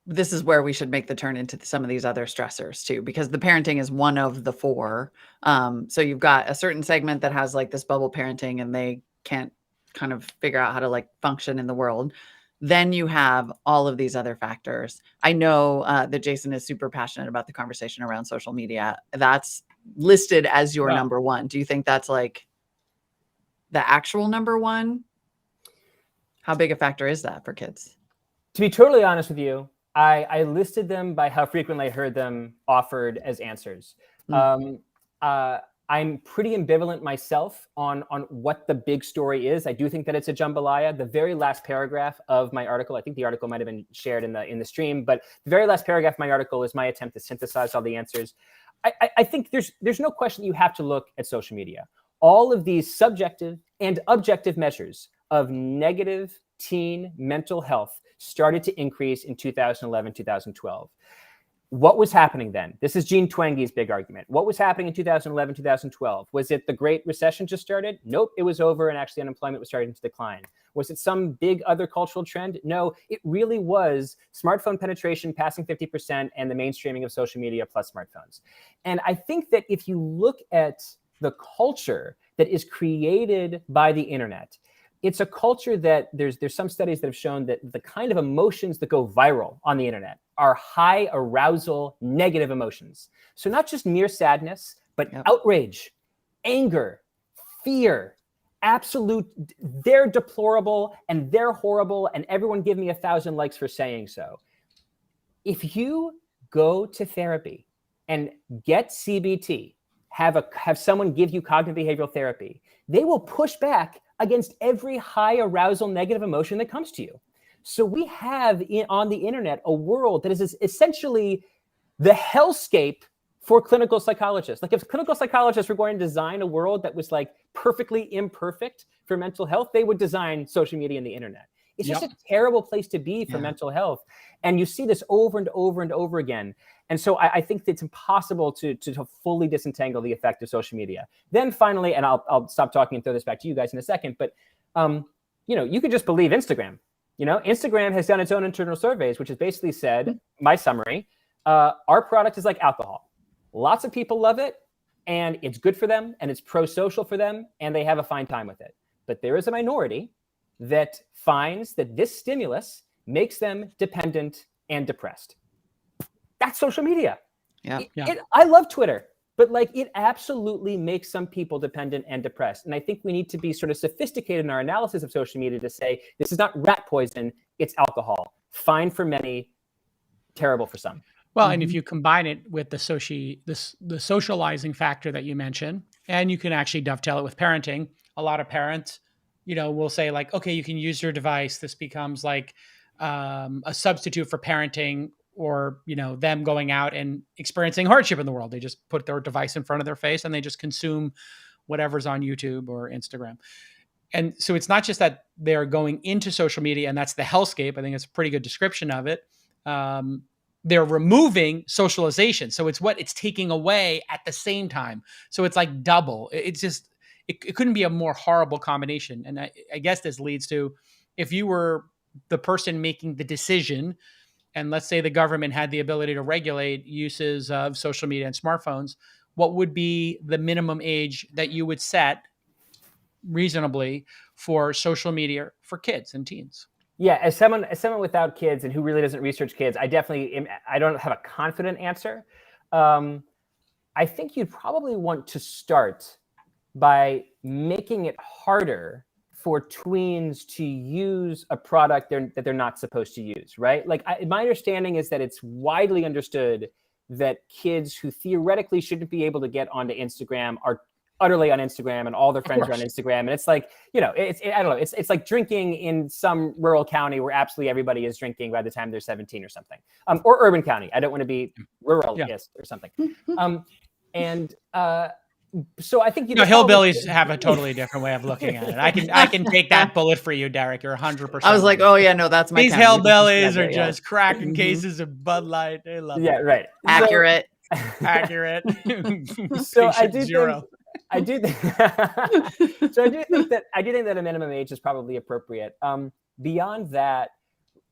this is where we should make the turn into some of these other stressors too, because the parenting is one of the four. So you've got a certain segment that has like this bubble parenting and they can't kind of figure out how to like function in the world. Then you have all of these other factors. I know that Jason is super passionate about the conversation around social media. That's listed as your number one. Do you think that's like the actual number one? How big a factor is that for kids? To be totally honest with you, I listed them by how frequently I heard them offered as answers. I'm pretty ambivalent myself on what the big story is. I do think that it's a jambalaya. The very last paragraph of my article, I think the article might have been shared in the stream, but the very last paragraph of my article is my attempt to synthesize all the answers. I think there's no question that you have to look at social media. All of these subjective and objective measures of negative teen mental health started to increase in 2011, 2012. What was happening then? This is Gene Twenge's big argument. What was happening in 2011, 2012? Was it the Great Recession just started? Nope, it was over and actually unemployment was starting to decline. Was it some big other cultural trend? No, it really was smartphone penetration passing 50% and the mainstreaming of social media plus smartphones. And I think that if you look at the culture that is created by the internet, it's a culture that there's some studies that have shown that the kind of emotions that go viral on the internet are high arousal, negative emotions. So not just mere sadness, but outrage, anger, fear, absolute, they're deplorable and they're horrible and everyone give me 1,000 likes for saying so. If you go to therapy and get CBT, have someone give you cognitive behavioral therapy, they will push back against every high arousal negative emotion that comes to you. So we have on the internet a world that is essentially the hellscape for clinical psychologists. Like if clinical psychologists were going to design a world that was like perfectly imperfect for mental health, they would design social media and the internet. It's just a terrible place to be for mental health. And you see this over and over and over again. And so I think it's impossible to fully disentangle the effect of social media. Then finally, and I'll stop talking and throw this back to you guys in a second, but you could just believe Instagram. You know, Instagram has done its own internal surveys, which has basically said, my summary, our product is like alcohol. Lots of people love it, and it's good for them, and it's pro-social for them, and they have a fine time with it. But there is a minority that finds that this stimulus makes them dependent and depressed. That's social media. Yeah. I love Twitter, but like it absolutely makes some people dependent and depressed. And I think we need to be sort of sophisticated in our analysis of social media to say, this is not rat poison, it's alcohol. Fine for many, terrible for some. Well, and if you combine it with the socializing factor that you mentioned, and you can actually dovetail it with parenting, a lot of parents, you know, will say like, okay, you can use your device. This becomes like a substitute for parenting, or, you know, them going out and experiencing hardship in the world. They just put their device in front of their face and they just consume whatever's on YouTube or Instagram. And so it's not just that they're going into social media and that's the hellscape. I think it's a pretty good description of it. They're removing socialization. So it's what it's taking away at the same time. So it's like double. It's just, it couldn't be a more horrible combination. And I guess this leads to, if you were the person making the decision, and let's say the government had the ability to regulate uses of social media and smartphones, what would be the minimum age that you would set reasonably for social media for kids and teens? Yeah, as someone without kids and who really doesn't research kids, I don't have a confident answer. I think you'd probably want to start by making it harder for tweens to use a product that they're not supposed to use, right? Like my understanding is that it's widely understood that kids who theoretically shouldn't be able to get onto Instagram are utterly on Instagram, and all their friends are on Instagram. And it's like, you know, I don't know, it's like drinking in some rural county where absolutely everybody is drinking by the time they're 17 or something, or urban county. I don't want to be ruralist or something. So I think hillbillies have a totally different way of looking at it. I can take that bullet for you, Derek. You're 100%. I was like, oh yeah, no, that's my. These hillbillies are just cracking cases of Bud Light. They love it. Yeah, right. Accurate. Accurate. So I do think that a minimum age is probably appropriate. Beyond that,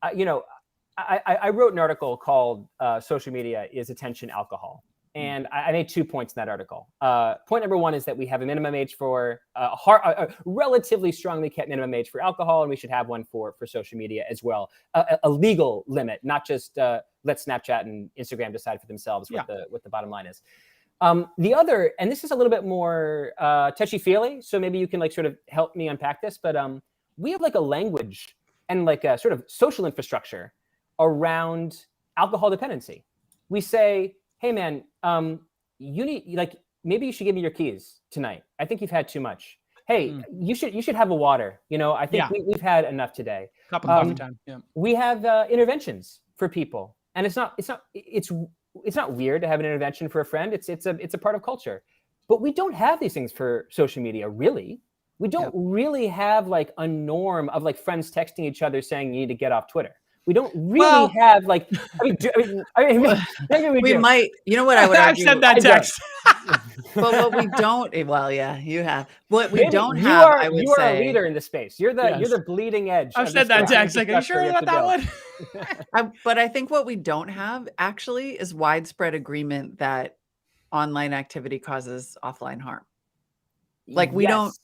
I wrote an article called "Social Media is Attention Alcohol." And I made 2 points in that article. Point number one is that we have a minimum age for a relatively strongly kept minimum age for alcohol, and we should have one for social media as well. A legal limit, not just let Snapchat and Instagram decide for themselves what the bottom line is. The other, and this is a little bit more touchy-feely, so maybe you can like sort of help me unpack this, but we have like a language and like a sort of social infrastructure around alcohol dependency. We say, hey man, you need, like, maybe you should give me your keys tonight. I think you've had too much. Hey, you should have a water. You know, I think we've had enough today. Cup of coffee time. Yeah. We have interventions for people, and it's not weird to have an intervention for a friend. It's a part of culture, but we don't have these things for social media. Really, we don't really have like a norm of like friends texting each other saying you need to get off Twitter. We don't really have like. Maybe we might. You know what I would argue? I've sent that text. But what we don't. Well, yeah, you have. What we don't have. I would you are say, a leader in the space. You're the bleeding edge. I've sent that text. Like, are you sure about that one? But I think what we don't have actually is widespread agreement that online activity causes offline harm. Like we don't.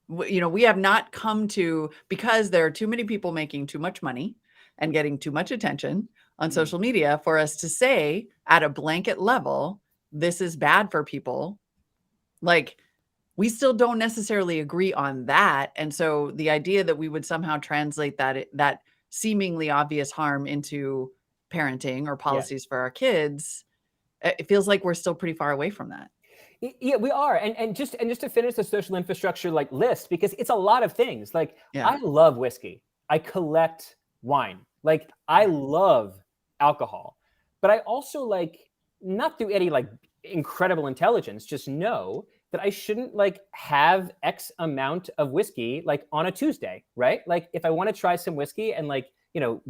We have not come to, because there are too many people making too much money and getting too much attention on social media for us to say at a blanket level, this is bad for people. Like, we still don't necessarily agree on that. And so the idea that we would somehow translate that seemingly obvious harm into parenting or policies for our kids, it feels like we're still pretty far away from that. Yeah, we are. And just to finish the social infrastructure like list, because it's a lot of things. Like, I love whiskey. I collect wine. Like, I love alcohol, but I also, like, not through any like incredible intelligence, just know that I shouldn't like have X amount of whiskey like on a Tuesday, right? Like, if I want to try some whiskey and like,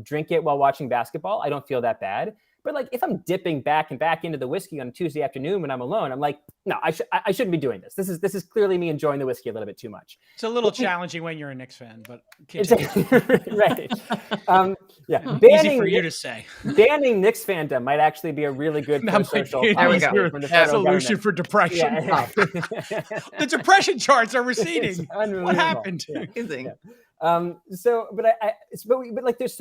drink it while watching basketball, I don't feel that bad. But like, if I'm dipping back and back into the whiskey on a Tuesday afternoon when I'm alone, I'm like, no, I shouldn't be doing this. This is clearly me enjoying the whiskey a little bit too much. It's a little challenging when you're a Knicks fan, but right. Yeah, easy for you to say. Banning Knicks fandom might actually be a really good social solution for depression. Yeah. The depression charts are receding. What happened? Yeah.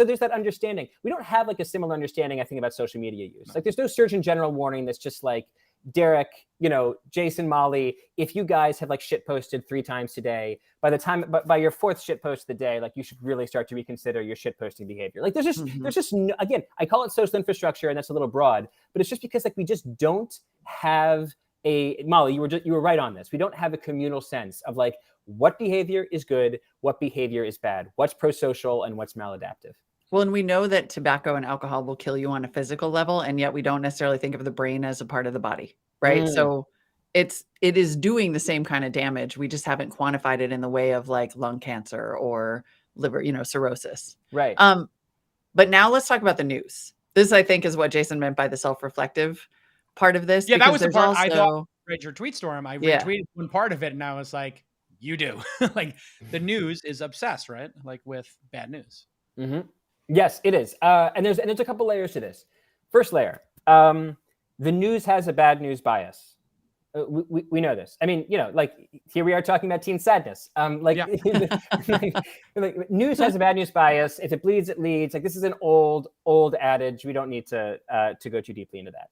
There's that understanding. We don't have like a similar understanding, I think, about social media use. Like, there's no Surgeon General warning that's just like, Derek, Jason, Molly, if you guys have like shit posted 3 times today, by your 4th shit post of the day, like, you should really start to reconsider your shit posting behavior. Like, there's just no, again, I call it social infrastructure, and that's a little broad, but it's just because like we just don't have Molly, you were right on this. We don't have a communal sense of like what behavior is good, what behavior is bad, what's pro-social and what's maladaptive. Well, and we know that tobacco and alcohol will kill you on a physical level, and yet we don't necessarily think of the brain as a part of the body, right? So it is doing the same kind of damage. We just haven't quantified it in the way of like lung cancer or liver, cirrhosis. Right. But now let's talk about the news. This, I think, is what Jason meant by the self-reflective part of this. Yeah, that was the part I thought. Read your tweet storm. I retweeted one part of it, and I was like, "You do." Like, the news is obsessed, right? Like, with bad news. Mm-hmm. Yes, it is. And there's a couple layers to this. First layer, the news has a bad news bias. We know this. I mean, like, here we are talking about teen sadness. Like, news has a bad news bias. If it bleeds, it leads. Like, this is an old adage. We don't need to go too deeply into that.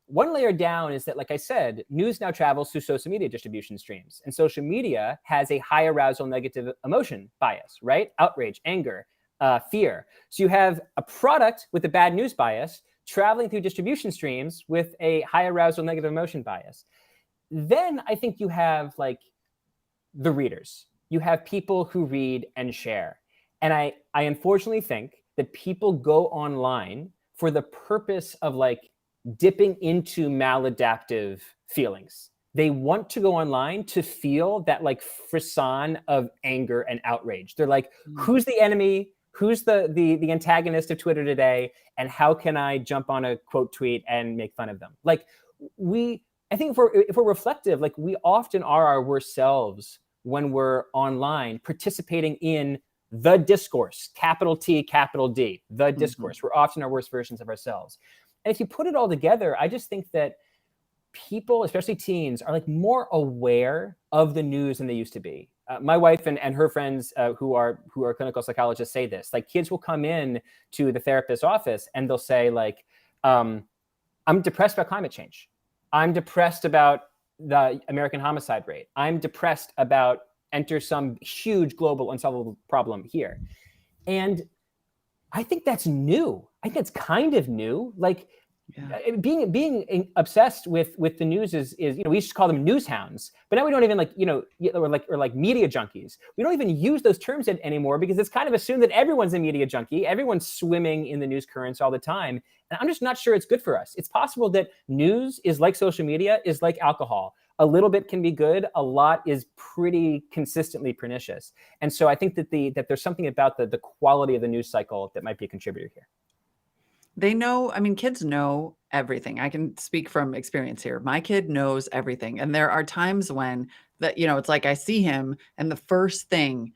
One layer down is that, like I said, news now travels through social media distribution streams, and social media has a high arousal negative emotion bias, right? Outrage, anger, fear. So you have a product with a bad news bias traveling through distribution streams with a high arousal negative emotion bias. Then I think you have like the readers. You have people who read and share. And I unfortunately think that people go online for the purpose of like dipping into maladaptive feelings. They want to go online to feel that like frisson of anger and outrage. They're like, who's the enemy? Who's the antagonist of Twitter today? And how can I jump on a quote tweet and make fun of them? Like, I think if we're reflective, like, we often are our worst selves when we're online participating in the discourse, capital T, capital D, the discourse. We're often our worst versions of ourselves. And if you put it all together, I just think that people, especially teens, are like more aware of the news than they used to be. My wife and her friends who are clinical psychologists say this. Like, kids will come in to the therapist's office and they'll say like, I'm depressed about climate change. I'm depressed about the American homicide rate. I'm depressed about enter some huge global unsolvable problem here. And I think that's new. I think that's kind of new. Like, being obsessed with the news is we used to call them news hounds, but now we don't even or like media junkies. We don't even use those terms anymore because it's kind of assumed that everyone's a media junkie. Everyone's swimming in the news currents all the time. And I'm just not sure it's good for us. It's possible that news is like social media, is like alcohol. A little bit can be good. A lot is pretty consistently pernicious. And so I think that there's something about the quality of the news cycle that might be a contributor here. They know, I mean, kids know everything. I can speak from experience here. My kid knows everything. And there are times when it's like I see him and the first thing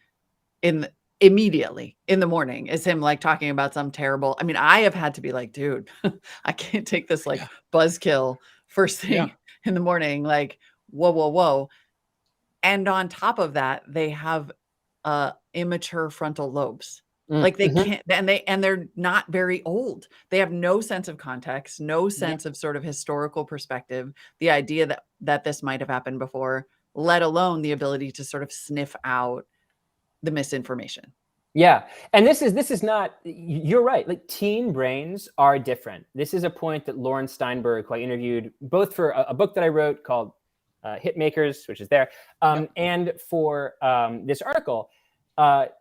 immediately in the morning is him like talking about some terrible, I mean, I have had to be like, dude, I can't take this like buzzkill first thing in the morning. Like, whoa. And on top of that, they have immature frontal lobes. Like, they can't, and they're not very old. They have no sense of context, no sense of sort of historical perspective, the idea that this might have happened before, let alone the ability to sort of sniff out the misinformation. Yeah. And this is not, you're right. Like, teen brains are different. This is a point that Lauren Steinberg, who I interviewed both for a book that I wrote called Hitmakers, which is there, and for this article.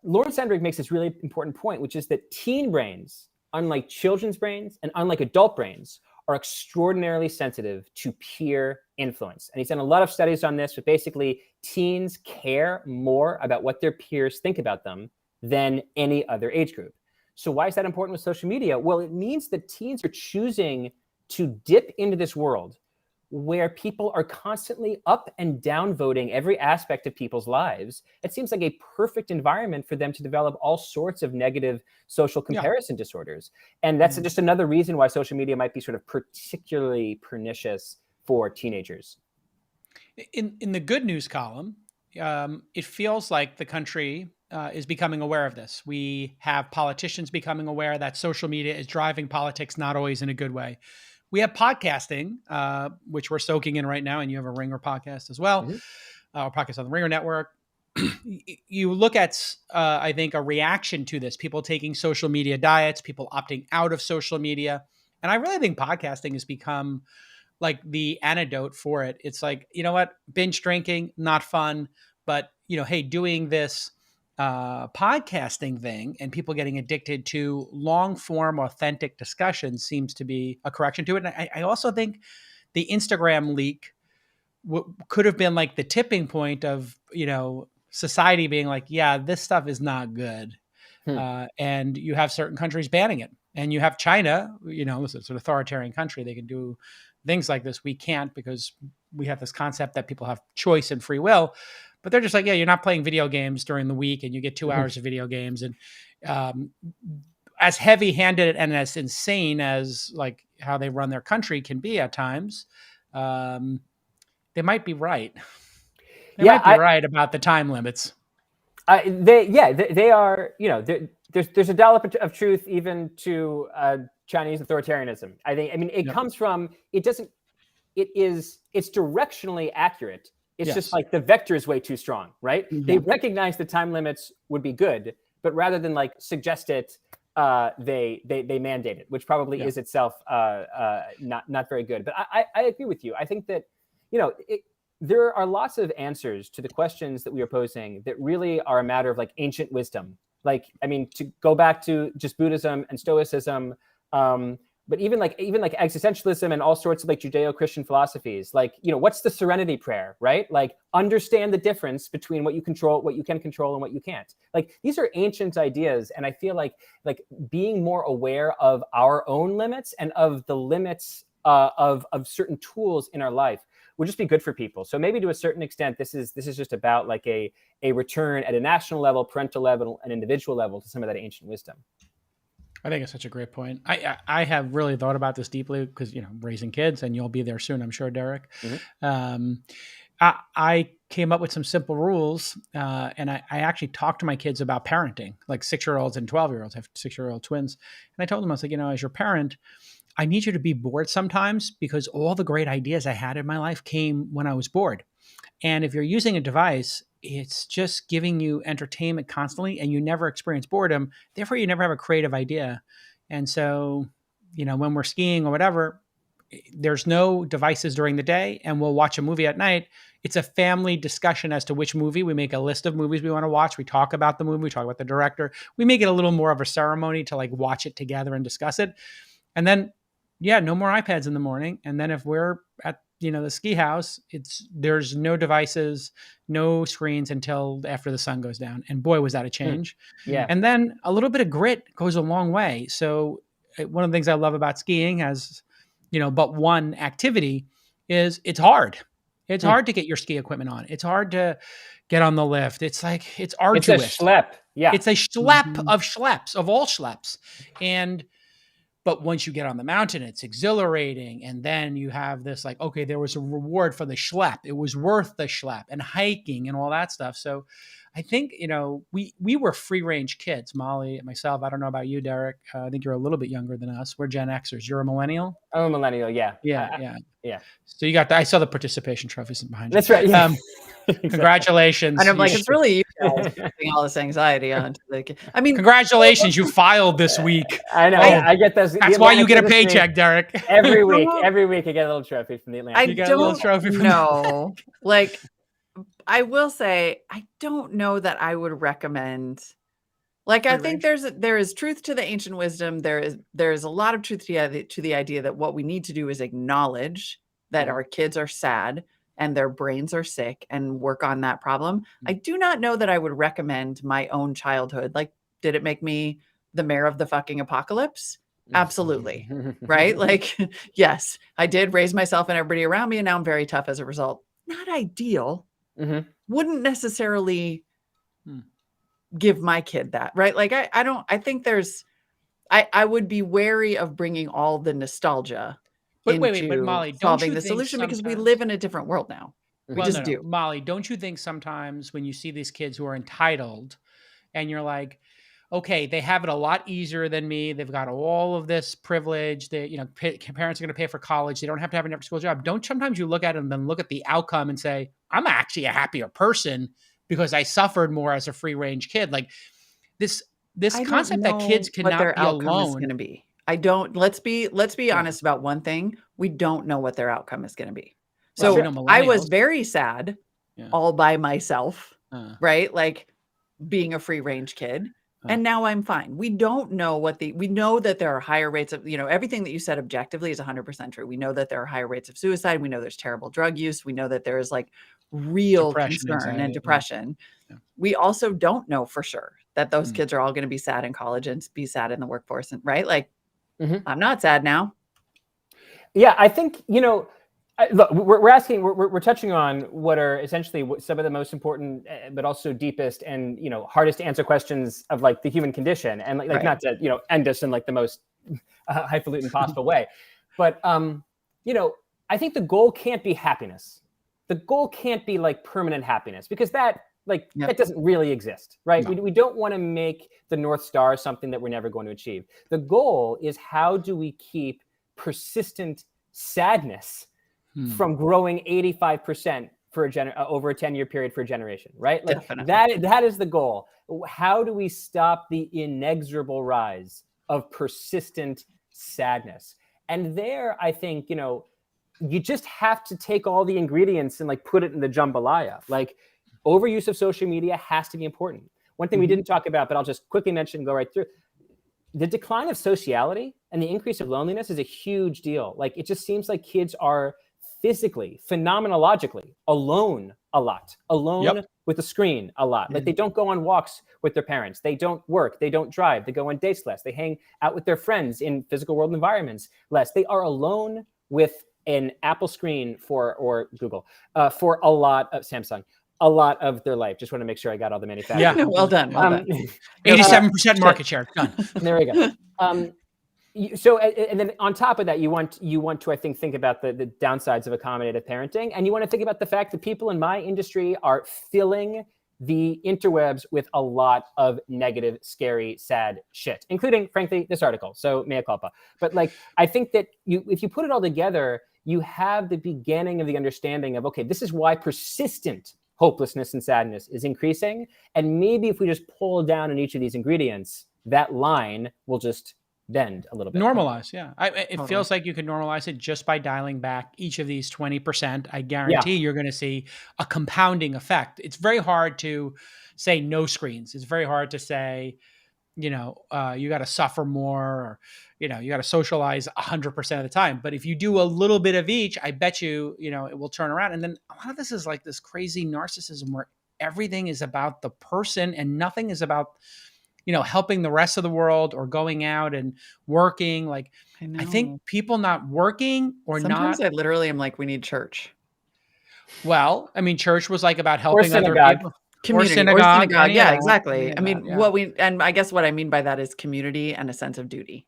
Lauren Steinberg makes this really important point, which is that teen brains, unlike children's brains and unlike adult brains, are extraordinarily sensitive to peer influence. And he's done a lot of studies on this, but basically teens care more about what their peers think about them than any other age group. So why is that important with social media? Well, it means that teens are choosing to dip into this world where people are constantly up and down voting every aspect of people's lives. It seems like a perfect environment for them to develop all sorts of negative social comparison disorders. And that's just another reason why social media might be sort of particularly pernicious for teenagers. In the good news column, it feels like the country is becoming aware of this. We have politicians becoming aware that social media is driving politics, not always in a good way. We have podcasting, which we're soaking in right now, and you have a Ringer podcast as well, or podcast on the Ringer Network. You look at, I think, a reaction to this, people taking social media diets, people opting out of social media. And I really think podcasting has become like the antidote for it. It's like, you know what, binge drinking, not fun, but, you know, hey, doing this podcasting thing and people getting addicted to long form, authentic discussion seems to be a correction to it. And I also think the Instagram leak could have been like the tipping point of, you know, society being like, yeah, this stuff is not good. And you have certain countries banning it. And you have China, you know, it's an authoritarian country. They can do things like this. We can't, because we have this concept that people have choice and free will. But they're just like, yeah, you're not playing video games during the week and you get 2 hours of video games. And as heavy-handed and as insane as like how they run their country can be at times, they might be right. They might be right about the time limits. They are, you know, there's a dollop of truth even to Chinese authoritarianism. I mean, it comes from, it's directionally accurate. It's just like the vector is way too strong, right? They recognize the time limits would be good, but rather than like suggest it, they mandate it, which probably is itself not very good. But I agree with you. I think that, you know, there are lots of answers to the questions that we are posing that really are a matter of like ancient wisdom. Like, I mean, to go back to just Buddhism and Stoicism, but even like existentialism and all sorts of like Judeo-Christian philosophies, like, you know, what's the serenity prayer, right? Like, understand the difference between what you can control and what you can't. Like, these are ancient ideas. And I feel like being more aware of our own limits and of the limits of certain tools in our life would just be good for people. So maybe to a certain extent, this is just about like a return at a national level, parental level, and individual level to some of that ancient wisdom. I think it's such a great point. I have really thought about this deeply because, you know, raising kids, and you'll be there soon, I'm sure, Derek. I came up with some simple rules, and I actually talked to my kids about parenting, like 6-year-olds and 12-year-olds. I have 6-year-old twins. And I told them, I was like, you know, as your parent, I need you to be bored sometimes, because all the great ideas I had in my life came when I was bored. And if you're using a device, it's just giving you entertainment constantly and you never experience boredom. Therefore, you never have a creative idea. And so, you know, when we're skiing or whatever, there's no devices during the day and we'll watch a movie at night. It's a family discussion as to which movie. We make a list of movies we want to watch. We talk about the movie. We talk about the director. We make it a little more of a ceremony to like watch it together and discuss it. And then, yeah, no more iPads in the morning. And then if we're at, you know, the ski house, there's no devices, no screens until after the sun goes down. And boy, was that a change. Yeah. And then a little bit of grit goes a long way. So one of the things I love about skiing as, you know, but one activity is it's hard. It's hard to get your ski equipment on. It's hard to get on the lift. It's like, it's arduous. It's a schlep. Yeah. It's a schlep of schleps, of all schleps. But once you get on the mountain, it's exhilarating. And then you have this like, okay, there was a reward for the schlep. It was worth the schlep, and hiking and all that stuff. So I think, you know, we were free range kids, Molly and myself. I don't know about you, Derek. I think you're a little bit younger than us. We're Gen Xers. You're a millennial? I'm a millennial. Yeah. Yeah. So you got I saw the participation trophies behind you. That's right. Yeah. Congratulations. And I'm like, it's really you guys putting all this anxiety on. I mean, congratulations, you filed this week. I know. I get those. That's why you get a paycheck, Derek. Every week I get a little trophy from the Atlantic. You get a little trophy from no. Like, I will say, I don't know that I would recommend. Like, I think there is truth to the ancient wisdom. There is a lot of truth to the idea that what we need to do is acknowledge that our kids are sad and their brains are sick and work on that problem. I do not know that I would recommend my own childhood. Like, did it make me the mayor of the fucking apocalypse? Absolutely. Right? Like, yes, I did raise myself and everybody around me, and now I'm very tough as a result. Not ideal. Wouldn't necessarily give my kid that, right? Like, I think there's, I would be wary of bringing all the nostalgia but Molly, solving the solution, because we live in a different world now. We just do. Molly, don't you think sometimes when you see these kids who are entitled and you're like, okay, they have it a lot easier than me. They've got all of this privilege. They, parents are going to pay for college. They don't have to have an after-school job. Don't sometimes you look at them and look at the outcome and say, I'm actually a happier person because I suffered more as a free-range kid. Like this concept that kids cannot be alone. Going to be. I don't. Let's be honest about one thing. We don't know what their outcome is going to be. So I was very sad all by myself, right? Like being a free-range kid. And now I'm fine. We don't know we know that there are higher rates of, everything that you said objectively is 100% true. We know that there are higher rates of suicide. We know there's terrible drug use. We know that there is like real concern, anxiety, and depression. Yeah. We also don't know for sure that those kids are all going to be sad in college and be sad in the workforce. And right. Like I'm not sad now. Yeah. I think, look, we're touching on what are essentially some of the most important, but also deepest and, hardest to answer questions of like the human condition, and like not to, end us in like the most highfalutin possible way. But, I think the goal can't be happiness. The goal can't be like permanent happiness, because that doesn't really exist, right? No. We don't want to make the North Star something that we're never going to achieve. The goal is, how do we keep persistent sadness from growing 85% for over a 10-year period for a generation, right? Like that is the goal. How do we stop the inexorable rise of persistent sadness? And there, I think, you just have to take all the ingredients and like put it in the jambalaya. Like overuse of social media has to be important. One thing we didn't talk about, but I'll just quickly mention and go right through. The decline of sociality and the increase of loneliness is a huge deal. Like it just seems like kids are physically, phenomenologically alone a lot, with a screen a lot. Like they don't go on walks with their parents. They don't work. They don't drive. They go on dates less. They hang out with their friends in physical world environments less. They are alone with an Apple screen or Google for a lot of Samsung. A lot of their life. Just want to make sure I got all the manufacturers. Yeah, well done. 87% market share. Done. There we go. So, and then on top of that, you want to, I think about the downsides of accommodative parenting, and you want to think about the fact that people in my industry are filling the interwebs with a lot of negative, scary, sad shit, including, frankly, this article. So, mea culpa. But like, I think that if you put it all together, you have the beginning of the understanding of, okay, this is why persistent hopelessness and sadness is increasing. And maybe if we just pull down on each of these ingredients, that line will just bend a little bit. Normalize, yeah. It feels like you can normalize it just by dialing back each of these 20%. I guarantee you're going to see a compounding effect. It's very hard to say no screens. It's very hard to say, you got to suffer more, or, you got to socialize 100% of the time. But if you do a little bit of each, I bet you, it will turn around. And then a lot of this is like this crazy narcissism where everything is about the person and nothing is about, helping the rest of the world or going out and working. Like, I think people not working or sometimes I literally am like, we need church. Well, I mean, church was like about helping other people. Community, or synagogue. Yeah, exactly. I mean, and I guess what I mean by that is community and a sense of duty.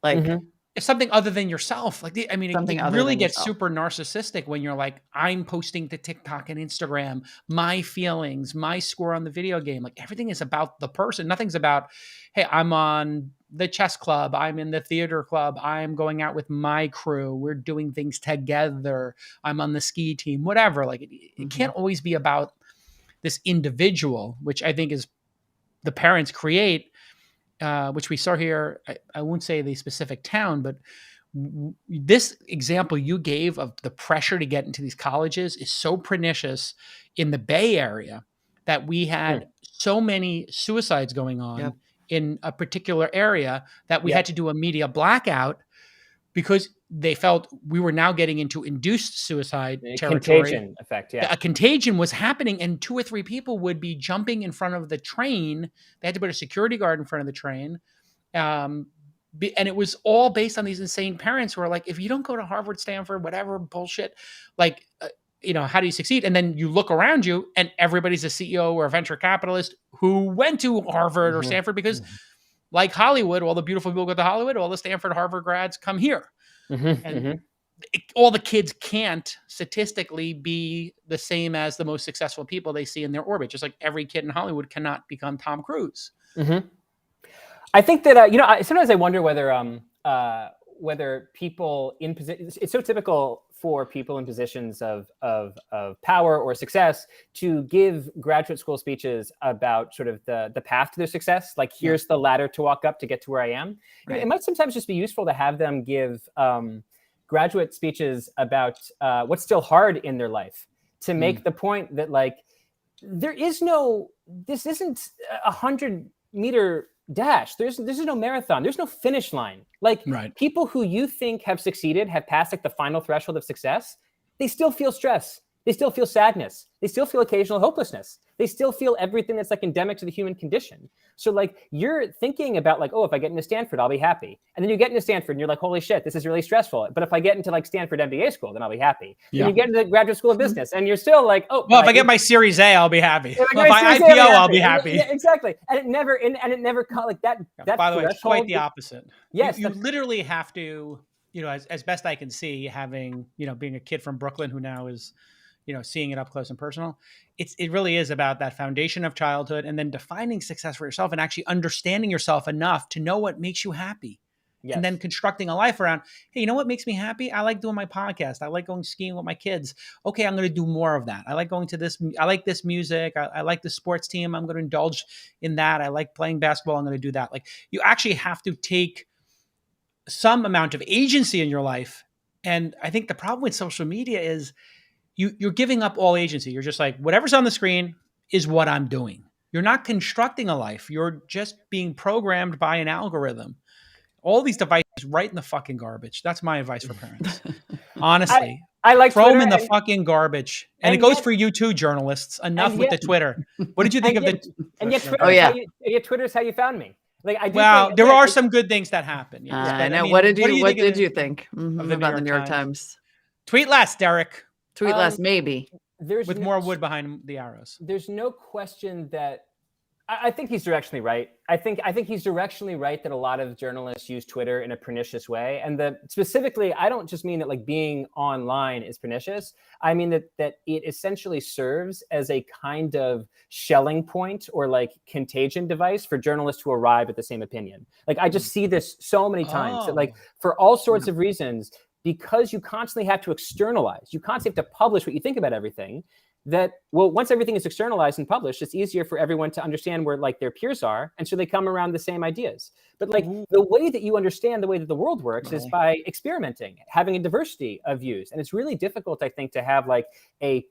Like it's something other than yourself. Like, it really gets super narcissistic when you're like, I'm posting to TikTok and Instagram, my feelings, my score on the video game. Like everything is about the person. Nothing's about, hey, I'm on the chess club. I'm in the theater club. I'm going out with my crew. We're doing things together. I'm on the ski team, whatever. Like it can't always be about this individual, which I think is the parents create, which we saw here. I won't say the specific town, but this example you gave of the pressure to get into these colleges is so pernicious in the Bay Area that we had so many suicides going on in a particular area that we had to do a media blackout because they felt we were now getting into induced suicide territory. Contagion effect, yeah. A contagion was happening, and 2 or 3 people would be jumping in front of the train. They had to put a security guard in front of the train, And it was all based on these insane parents who are like, if you don't go to Harvard, Stanford, whatever bullshit, like, how do you succeed? And then you look around you and everybody's a CEO or a venture capitalist who went to Harvard or Stanford because like Hollywood, all the beautiful people go to Hollywood, all the Stanford, Harvard grads come here. All the kids can't statistically be the same as the most successful people they see in their orbit. Just like every kid in Hollywood cannot become Tom Cruise. I think that, sometimes I wonder whether people in positions, it's so typical for people in positions of power or success to give graduate school speeches about sort of the path to their success. Like, here's the ladder to walk up to get to where I am. Right. It might sometimes just be useful to have them give graduate speeches about what's still hard in their life, to make the point that, like, this isn't 100-meter dash. There's no marathon. There's no finish line. Like, people who you think have succeeded, have passed like the final threshold of success, they still feel stress. They still feel sadness. They still feel occasional hopelessness. They still feel everything that's like endemic to the human condition. So like, you're thinking about like, oh, if I get into Stanford, I'll be happy. And then you get into Stanford and you're like, holy shit, this is really stressful. But if I get into like Stanford MBA school, then I'll be happy. Yeah. And you get into the graduate school of business and you're still like, oh, well, if I get my Series A, I'll be happy. If I IPO, I'll be happy. Yeah, exactly. And it never like that. Yeah, by the way, it's quite the opposite. Yes. You literally have to, as best I can see, having, being a kid from Brooklyn who now is, seeing it up close and personal, it really is about that foundation of childhood and then defining success for yourself and actually understanding yourself enough to know what makes you happy. Yes. And then constructing a life around, hey, you know what makes me happy? I like doing my podcast. I like going skiing with my kids. Okay, I'm going to do more of that. I like going to this. I like this music. I like the sports team. I'm going to indulge in that. I like playing basketball. I'm going to do that. Like, you actually have to take some amount of agency in your life. And I think the problem with social media is you're giving up all agency. You're just like, whatever's on the screen is what I'm doing. You're not constructing a life. You're just being programmed by an algorithm. All these devices right in the fucking garbage. That's my advice for parents. Honestly. I like throw them in the fucking garbage. And it goes for you too, journalists. Enough with the Twitter. What did you think of the... And yet Twitter's how you found me. Like, there are some good things that happen. Yes. I know. What did you think about the New York Times? Tweet less, Derek. Tweet less, maybe. With more wood behind the arrows. There's no question that I think he's directionally right. I think he's directionally right that a lot of journalists use Twitter in a pernicious way. And specifically, I don't just mean that like being online is pernicious. I mean that it essentially serves as a kind of shelling point or like contagion device for journalists to arrive at the same opinion. Like, I just see this so many times that, like, for all sorts of reasons, because you constantly have to externalize, you constantly have to publish what you think about everything, that, well, once everything is externalized and published, it's easier for everyone to understand where like their peers are. And so they come around the same ideas. But like the way that you understand the way that the world works is by experimenting, having a diversity of views. And it's really difficult, I think, to have like a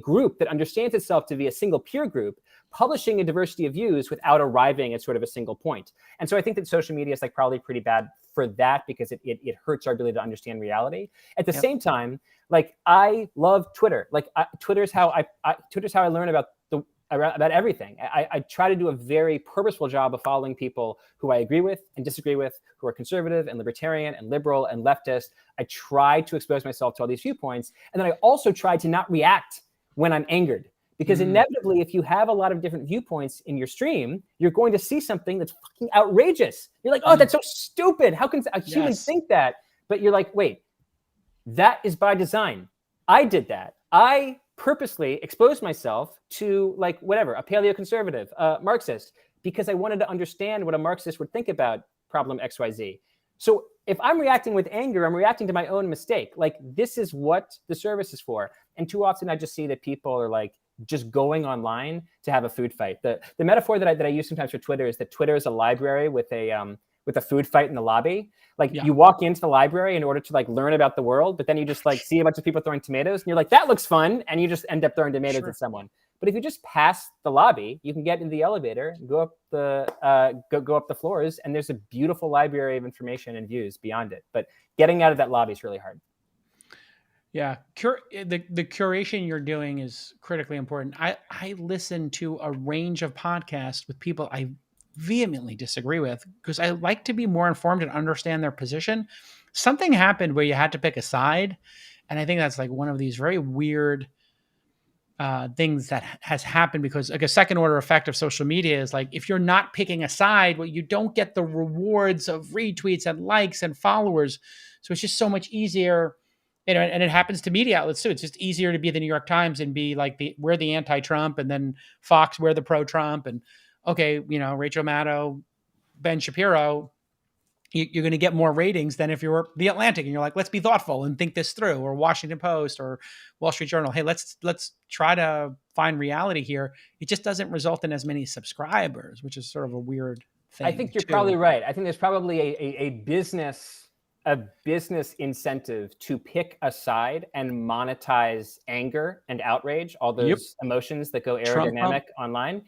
group that understands itself to be a single peer group, publishing a diversity of views without arriving at sort of a single point. And so I think that social media is like probably pretty bad for that, because it hurts our ability to understand reality. At the same time, like, I love Twitter. Like, Twitter's how I learn about everything. I try to do a very purposeful job of following people who I agree with and disagree with, who are conservative and libertarian and liberal and leftist. I try to expose myself to all these viewpoints. And then I also try to not react when I'm angered. Because inevitably, if you have a lot of different viewpoints in your stream, you're going to see something that's fucking outrageous. You're like, oh, that's so stupid. How can a human think that? But you're like, wait, that is by design. I did that. I purposely exposed myself to, like, whatever, a paleoconservative, Marxist, because I wanted to understand what a Marxist would think about problem XYZ. So if I'm reacting with anger, I'm reacting to my own mistake. Like, this is what the service is for. And too often I just see that people are like, just going online to have a food fight. The metaphor that I use sometimes for Twitter is that Twitter is a library with a food fight in the lobby. Like, you walk into the library in order to like learn about the world, but then you just like see a bunch of people throwing tomatoes and you're like, that looks fun. And you just end up throwing tomatoes at someone. But if you just pass the lobby, you can get in the elevator, go up the floors, and there's a beautiful library of information and views beyond it. But getting out of that lobby is really hard. Yeah, the curation you're doing is critically important. I listen to a range of podcasts with people I vehemently disagree with, because I like to be more informed and understand their position. Something happened where you had to pick a side. And I think that's like one of these very weird things that has happened, because like a second order effect of social media is like, if you're not picking a side, well, you don't get the rewards of retweets and likes and followers. So it's just so much easier. And it happens to media outlets too. It's just easier to be the New York Times and be like, we're the anti-Trump, and then Fox, we're the pro-Trump. And okay, Rachel Maddow, Ben Shapiro, you're going to get more ratings than if you were the Atlantic and you're like, let's be thoughtful and think this through, or Washington Post or Wall Street Journal. Hey, let's try to find reality here. It just doesn't result in as many subscribers, which is sort of a weird thing. I think you're probably right. I think there's probably a business incentive to pick a side and monetize anger and outrage, all those emotions that go aerodynamic online.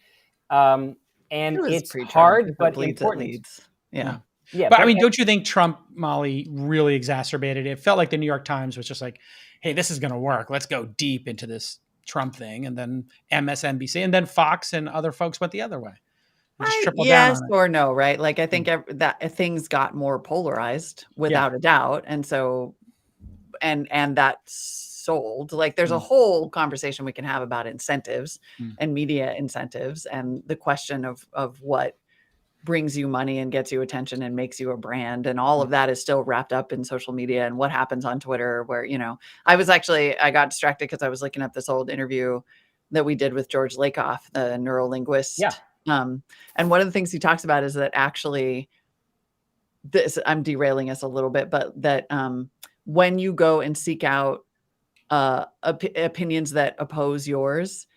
And it's hard, but important. Yeah. Yeah, but I mean, don't you think Trump, Molly, really exacerbated it? It felt like the New York Times was just like, hey, this is going to work. Let's go deep into this Trump thing. And then MSNBC, and then Fox and other folks went the other way. Yes or no, right? Like, I think that things got more polarized without a doubt. And so, and that sold. Like, there's a whole conversation we can have about incentives and media incentives, and the question of what brings you money and gets you attention and makes you a brand, and all of that is still wrapped up in social media and what happens on Twitter, where I got distracted because I was looking up this old interview that we did with George Lakoff, the neurolinguist. And one of the things he talks about is that actually I'm derailing us a little bit, but that when you go and seek out opinions that oppose yours,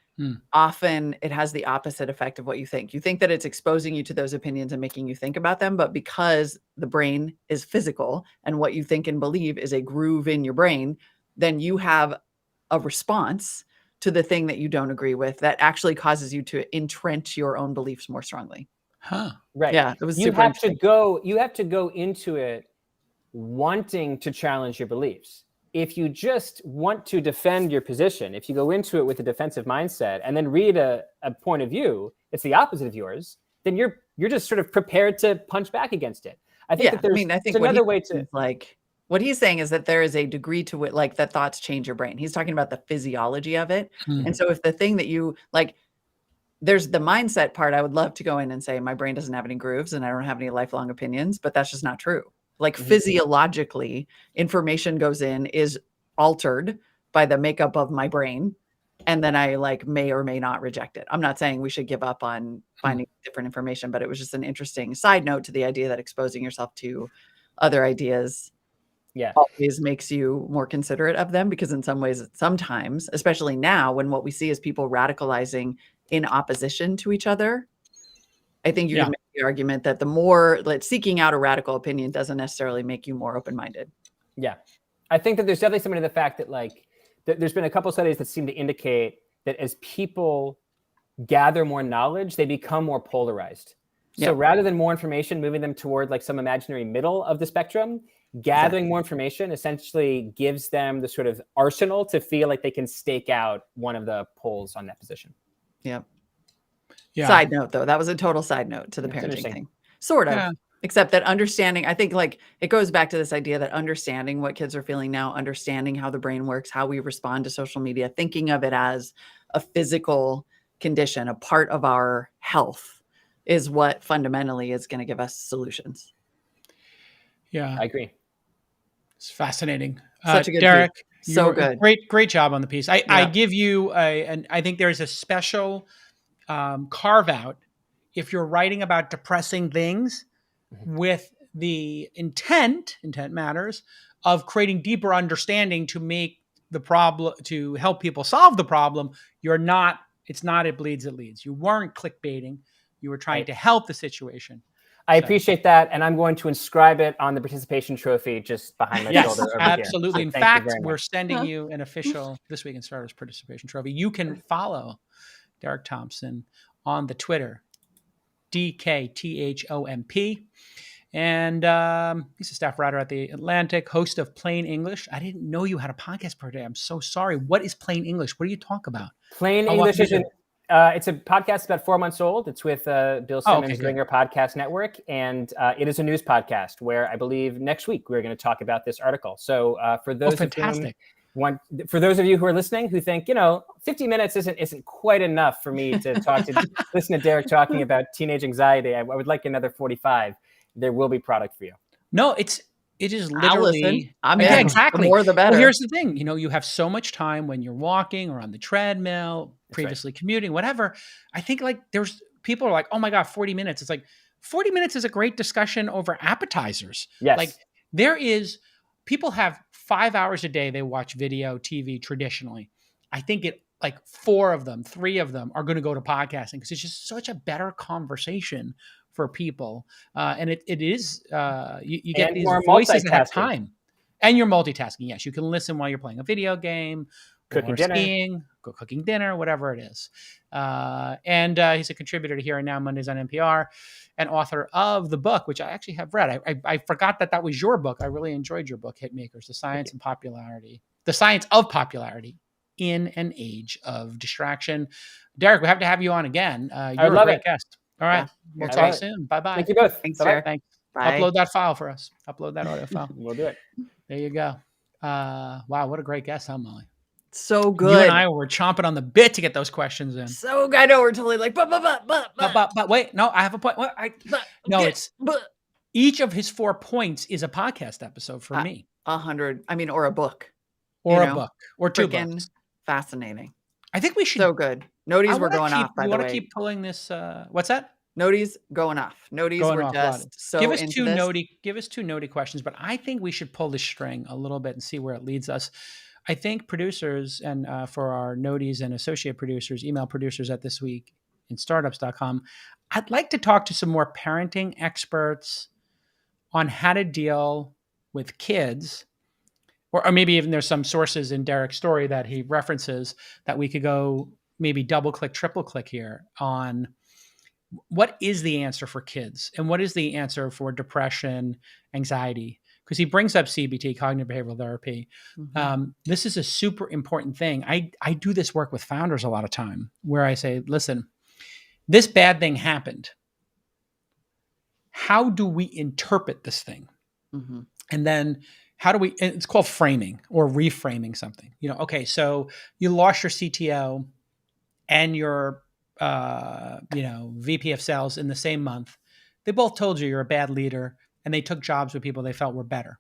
often it has the opposite effect of what you think. You think that it's exposing you to those opinions and making you think about them, but because the brain is physical and what you think and believe is a groove in your brain, then you have a response to the thing that you don't agree with that actually causes you to entrench your own beliefs more strongly. Right. Yeah. It was you have to go into it wanting to challenge your beliefs. If you just want to defend your position, if you go into it with a defensive mindset and then read a point of view, it's the opposite of yours, then you're just sort of prepared to punch back against it. I think that there's another way to, like, what he's saying is that there is a degree to it, like, that thoughts change your brain. He's talking about the physiology of it. And so if the thing that you like, there's the mindset part, I would love to go in and say, my brain doesn't have any grooves and I don't have any lifelong opinions, but that's just not true. Like, physiologically, information goes in, is altered by the makeup of my brain. And then I may or may not reject it. I'm not saying we should give up on finding different information, but it was just an interesting side note to the idea that exposing yourself to other ideas always makes you more considerate of them, because in some ways, sometimes, especially now, when what we see is people radicalizing in opposition to each other, I think you can make the argument that the more seeking out a radical opinion doesn't necessarily make you more open-minded. Yeah. I think that there's definitely something to the fact that there's been a couple of studies that seem to indicate that as people gather more knowledge, they become more polarized. So rather than more information moving them toward some imaginary middle of the spectrum, gathering more information essentially gives them the sort of arsenal to feel like they can stake out one of the poles on that position. Yeah. Side note, though, that was a total side note to the parenting thing. Sort of. Except that understanding, I think it goes back to this idea that understanding what kids are feeling now, understanding how the brain works, how we respond to social media, thinking of it as a physical condition, a part of our health, is what fundamentally is going to give us solutions. Yeah. I agree. It's fascinating. Such a good Derek, piece. So good. Great job on the piece. I give you I think there's a special carve out if you're writing about depressing things with the intent matters, of creating deeper understanding to make the problem, to help people solve the problem. It's not it bleeds, it leads. You weren't clickbaiting. You were trying to help the situation. I appreciate that, and I'm going to inscribe it on the participation trophy just behind my shoulder over absolutely. Here. In fact, we're sending you an official This Week in Startups participation trophy. You can follow Derek Thompson on the Twitter, DKTHOMP. And he's a staff writer at The Atlantic, host of Plain English. I didn't know you had a podcast per day. I'm so sorry. What is Plain English? What do you talk about? Plain English is It's a podcast about 4 months old. It's with Bill Simmons doing our podcast network. And it is a news podcast where I believe next week we're going to talk about this article. So for those for those of you who are listening who think, 50 minutes isn't quite enough for me to listen to Derek talking about teenage anxiety. I would like another 45. There will be product for you. No, it is literally. Exactly. The more the better. Well, here's the thing. You have so much time when you're walking or on the treadmill, previously commuting, whatever. I think there's people are like, oh my God, 40 minutes. It's like 40 minutes is a great discussion over appetizers. Yes. People have 5 hours a day. They watch video, TV traditionally. I think 3 of them are going to go to podcasting because it's just such a better conversation for people. And it is, you get these voices that have time and you're multitasking. Yes. You can listen while you're playing a video game, cooking dinner, skiing, cooking dinner, whatever it is. And he's a contributor to Here and Now Mondays on NPR and author of the book, which I actually have read. I forgot that was your book. I really enjoyed your book, Hitmakers, The Science of Popularity in an Age of Distraction. Derek, we have to have you on again. You're a great guest. All right. We'll talk soon. Bye-bye. Thank you both. Thanks, Derek. Thanks. Bye. Upload that file for us. Upload that audio file. We'll do it. There you go. Wow, what a great guest, huh, Molly? So good. You and I were chomping on the bit to get those questions in. So good. I know we're totally like, but wait, no, I have a point. It's each of his 4 points is a podcast episode for me. 100. I mean, or a book. Or a book. Or 2 books. Fascinating. I think we should. So good. Noties were going off, by the way. You want to keep pulling this? What's that? Noties going off. Noties were just so give us into Give us 2 notey questions, but I think we should pull this string a little bit and see where it leads us. I think producers and for our noties and associate producers, email producers at This Week in Startups.com, I'd like to talk to some more parenting experts on how to deal with kids, or maybe even there's some sources in Derek's story that he references that we could go maybe double click, triple click here on what is the answer for kids and what is the answer for depression, anxiety. Because he brings up CBT, cognitive behavioral therapy. Mm-hmm. This is a super important thing. I do this work with founders a lot of time where I say, listen, this bad thing happened. How do we interpret this thing? Mm-hmm. And then it's called framing or reframing something. Okay, so you lost your CTO and your VP of sales in the same month. They both told you you're a bad leader. And they took jobs with people they felt were better.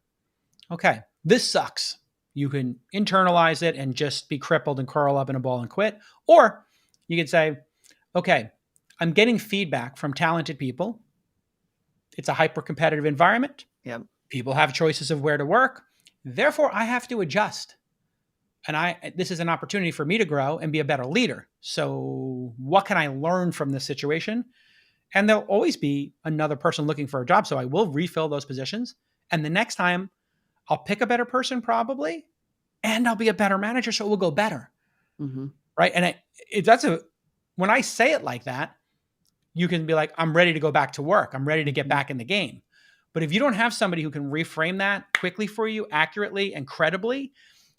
Okay, this sucks. You can internalize it and just be crippled and curl up in a ball and quit. Or you could say, okay, I'm getting feedback from talented people. It's a hyper-competitive environment. Yep. People have choices of where to work. Therefore, I have to adjust. And this is an opportunity for me to grow and be a better leader. So what can I learn from this situation? And there'll always be another person looking for a job. So I will refill those positions. And the next time I'll pick a better person probably, and I'll be a better manager. So it will go better. Mm-hmm. Right. And when I say it like that, you can be like, I'm ready to go back to work. I'm ready to get back in the game. But if you don't have somebody who can reframe that quickly for you, accurately and credibly,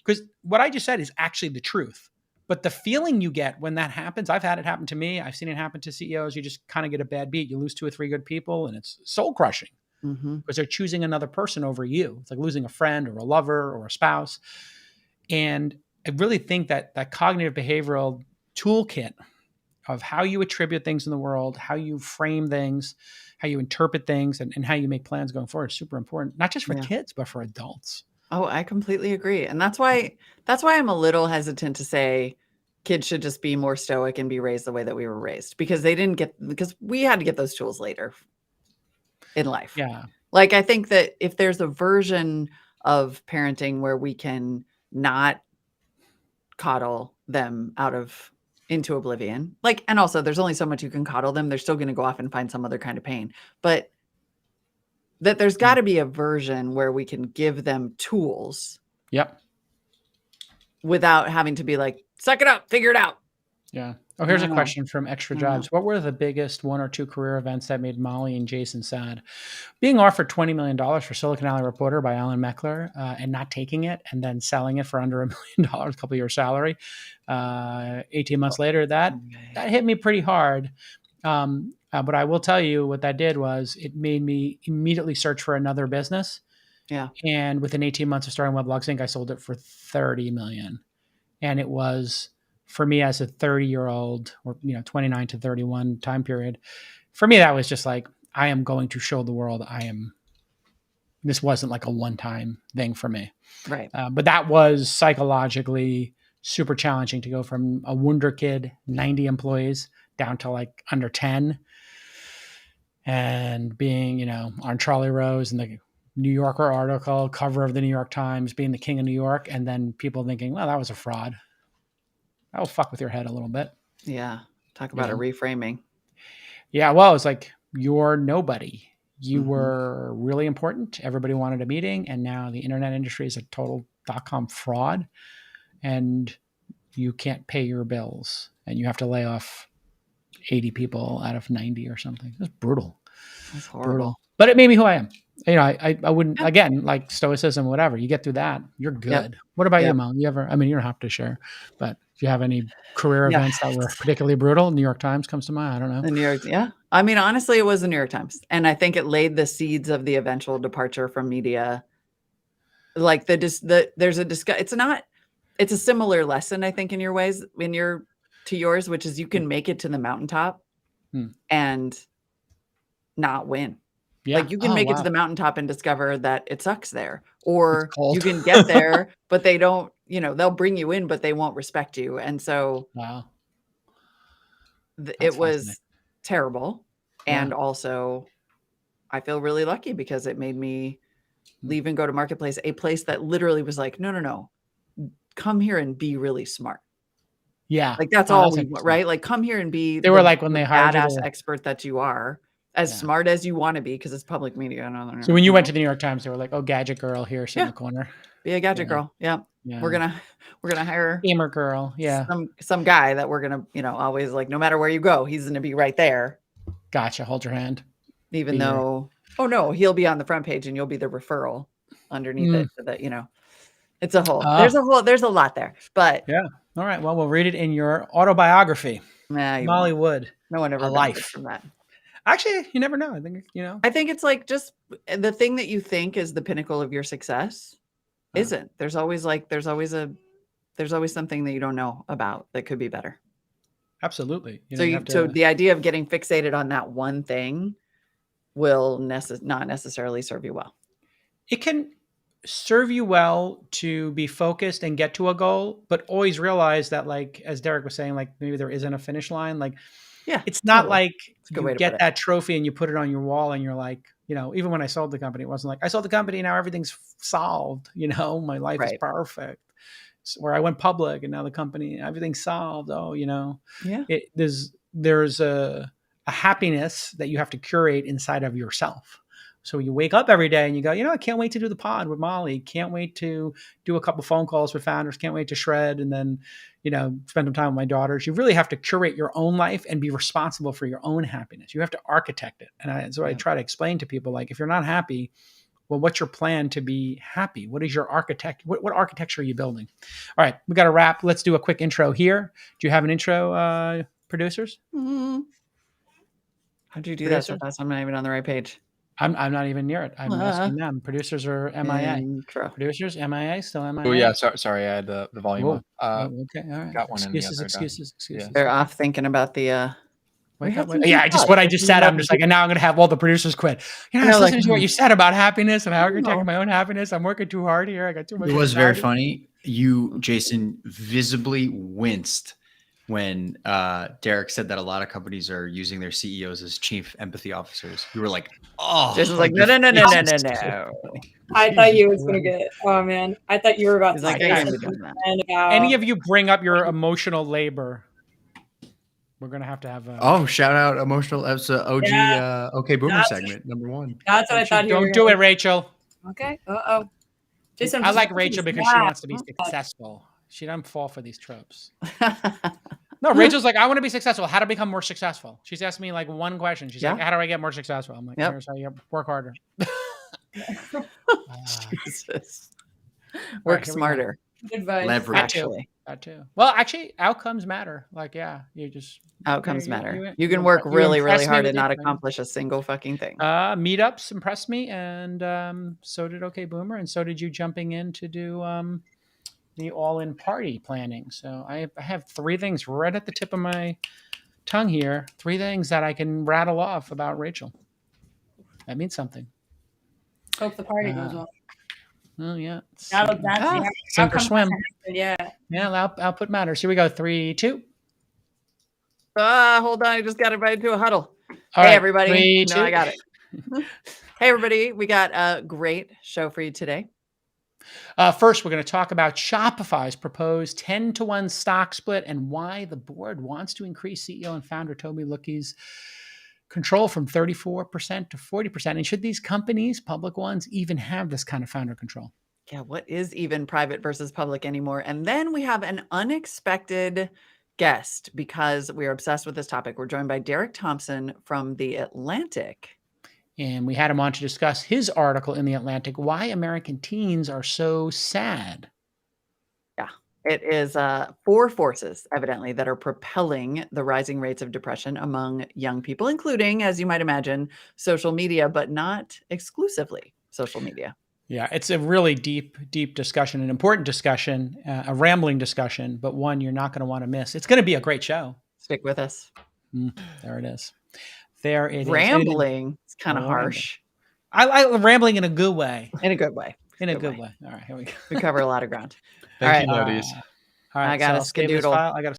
because what I just said is actually the truth. But the feeling you get when that happens, I've had it happen to me. I've seen it happen to CEOs. You just kind of get a bad beat. You lose 2 or 3 good people and it's soul crushing because they're choosing another person over you. It's like losing a friend or a lover or a spouse. And I really think that cognitive behavioral toolkit of how you attribute things in the world, how you frame things, how you interpret things, and how you make plans going forward is super important, not just for kids, but for adults. Oh, I completely agree. And that's why I'm a little hesitant to say kids should just be more stoic and be raised the way that we were raised because we had to get those tools later in life. Yeah. Like, I think that if there's a version of parenting where we can not coddle them into oblivion, and also there's only so much you can coddle them. They're still going to go off and find some other kind of pain, but that there's got to be a version where we can give them tools. Yep. Without having to be like, suck it up, figure it out. Yeah. Oh, here's a question from Extra Jobs. What were the biggest 1 or 2 career events that made Molly and Jason sad? Being offered $20 million for Silicon Valley Reporter by Alan Meckler and not taking it, and then selling it for under $1 million, a couple of years' salary. 18 months later, that hit me pretty hard. But I will tell you what that did was it made me immediately search for another business. Yeah. And within 18 months of starting Weblogs Inc., I sold it for $30 million. And it was, for me as a 30-year-old, or 29 to 31 time period, for me that was just like, I am going to show the world this wasn't like a one-time thing for me. Right. But that was psychologically super challenging to go from a wonder kid, 90 employees, down to like under 10, and being, on Charlie Rose and the New Yorker article, cover of the New York Times, being the king of New York, and then people thinking, well, that was a fraud. That will fuck with your head a little bit. Yeah. Talk about a reframing. Yeah. Well, it's like, you're nobody. You were really important. Everybody wanted a meeting. And now the internet industry is a total .com fraud. And you can't pay your bills. And you have to lay off 80 people out of 90 or something. It's brutal. That's horrible. Brutal. But it made me who I am. I wouldn't, again, like stoicism, whatever. You get through that, you're good. Yep. What about you, Mel? You ever, you don't have to share, but do you have any career events that were particularly brutal? New York Times comes to mind. I don't know. The New York, honestly, it was the New York Times. And I think it laid the seeds of the eventual departure from media. Like there's a it's a similar lesson, I think, in your ways, to yours, which is you can make it to the mountaintop and not win. Yeah. Like you can make it to the mountaintop and discover that it sucks there, or you can get there, but they don't, they'll bring you in, but they won't respect you. And so it was terrible. Yeah. And also I feel really lucky because it made me leave and go to Marketplace, a place that literally was like, no, come here and be really smart. Yeah. Like that's all we want, right? Like come here and be they were like when they hired badass expert that you are. As smart as you want to be, because it's public media. So when you went to the New York Times, they were like, "Oh, gadget girl here, sit in the corner. Be a gadget girl." Yeah. We're gonna hire gamer girl. Yeah, some guy that we're gonna always like. No matter where you go, he's gonna be right there. Gotcha. Hold your hand. Even though, oh no, he'll be on the front page and you'll be the referral underneath it. So that it's a whole. There's a lot there. But yeah. All right. Well, we'll read it in your autobiography. Molly Wood. No one ever benefits from that. Actually, you never know. I think, I think it's like just the thing that you think is the pinnacle of your success isn't. There's always something that you don't know about that could be better. Absolutely. So the idea of getting fixated on that one thing will not necessarily serve you well. It can serve you well to be focused and get to a goal, but always realize that, like, as Derek was saying, like maybe there isn't a finish line. Like, yeah, it's not like you get that trophy and you put it on your wall and you're like, even when I sold the company, it wasn't like I sold the company, now everything's solved. My life is perfect. Where I went public and now the company, everything's solved. Oh, there's a happiness that you have to curate inside of yourself. So you wake up every day and you go, I can't wait to do the pod with Molly. Can't wait to do a couple phone calls with founders. Can't wait to shred and then, spend some time with my daughters. You really have to curate your own life and be responsible for your own happiness. You have to architect it. And so I try to explain to people, like, if you're not happy, well, what's your plan to be happy? What is your what architecture are you building? All right, we got to wrap. Let's do a quick intro here. Do you have an intro, producers? Mm-hmm. How'd you do that so fast? I'm not even on the right page. I'm not even near it. I'm asking them. Producers are MIA. Producers, MIA, still MIA. Oh yeah, sorry, I had the volume up. Okay, all right. Got one. Excuses. Yeah. They're off thinking about the. What I just said. I'm just like, and now I'm gonna have all the producers quit. I was listening to what you said about happiness and how I'm protecting my own happiness. I'm working too hard here. I got too much. It was very funny. You, Jason, visibly winced when Derek said that a lot of companies are using their CEOs as chief empathy officers. You were like, oh. Jason's like, no. I thought you was going to get, oh man. I thought you were about to say any of you bring up your emotional labor. We're going to have a... shout out emotional. That's OG Okay Boomer segment, number 1. That's what I thought you were Don't do it, Rachel. Okay. Uh-oh. Jason, I like Rachel because she wants to be successful. She doesn't fall for these tropes. No, Rachel's like, I want to be successful. How to become more successful? She's asked me like one question. She's like, how do I get more successful? I'm like, here's how you work harder. Jesus. Work smarter. Advice. Leverage. That too. Well, actually, outcomes matter. Like, you just outcomes matter. You can work really, really hard and not accomplish a single fucking thing. Meetups impressed me, and so did OK Boomer, and so did you jumping in to do the all-in party planning. So I have 3 things right at the tip of my tongue here. 3 things that I can rattle off about Rachel. That means something. Hope the party goes well. Oh yeah. Sink or swim. Yeah. Output matters. Here we go. 3, 2. Hold on. I just got invited to a huddle. All right, everybody. 3, 2. No, I got it. Hey, everybody. We got a great show for you today. First, we're going to talk about Shopify's proposed 10-to-1 stock split and why the board wants to increase CEO and founder Toby Lookie's control from 34% to 40%. And should these companies, public ones, even have this kind of founder control? Yeah, what is even private versus public anymore? And then we have an unexpected guest because we're obsessed with this topic. We're joined by Derek Thompson from The Atlantic. And we had him on to discuss his article in The Atlantic, Why American Teens Are So Sad. Yeah, it is 4 forces, evidently, that are propelling the rising rates of depression among young people, including, as you might imagine, social media, but not exclusively social media. Yeah, it's a really deep discussion, an important discussion, a rambling discussion, but one you're not going to want to miss. It's going to be a great show. Stick with us. There it is. There it is. Rambling. It's kind of harsh. I like rambling in a good way. In a good way. In a good way. All right, here we go. We cover a lot of ground. Thank you, Noties. All right, I got a skedoodle. I got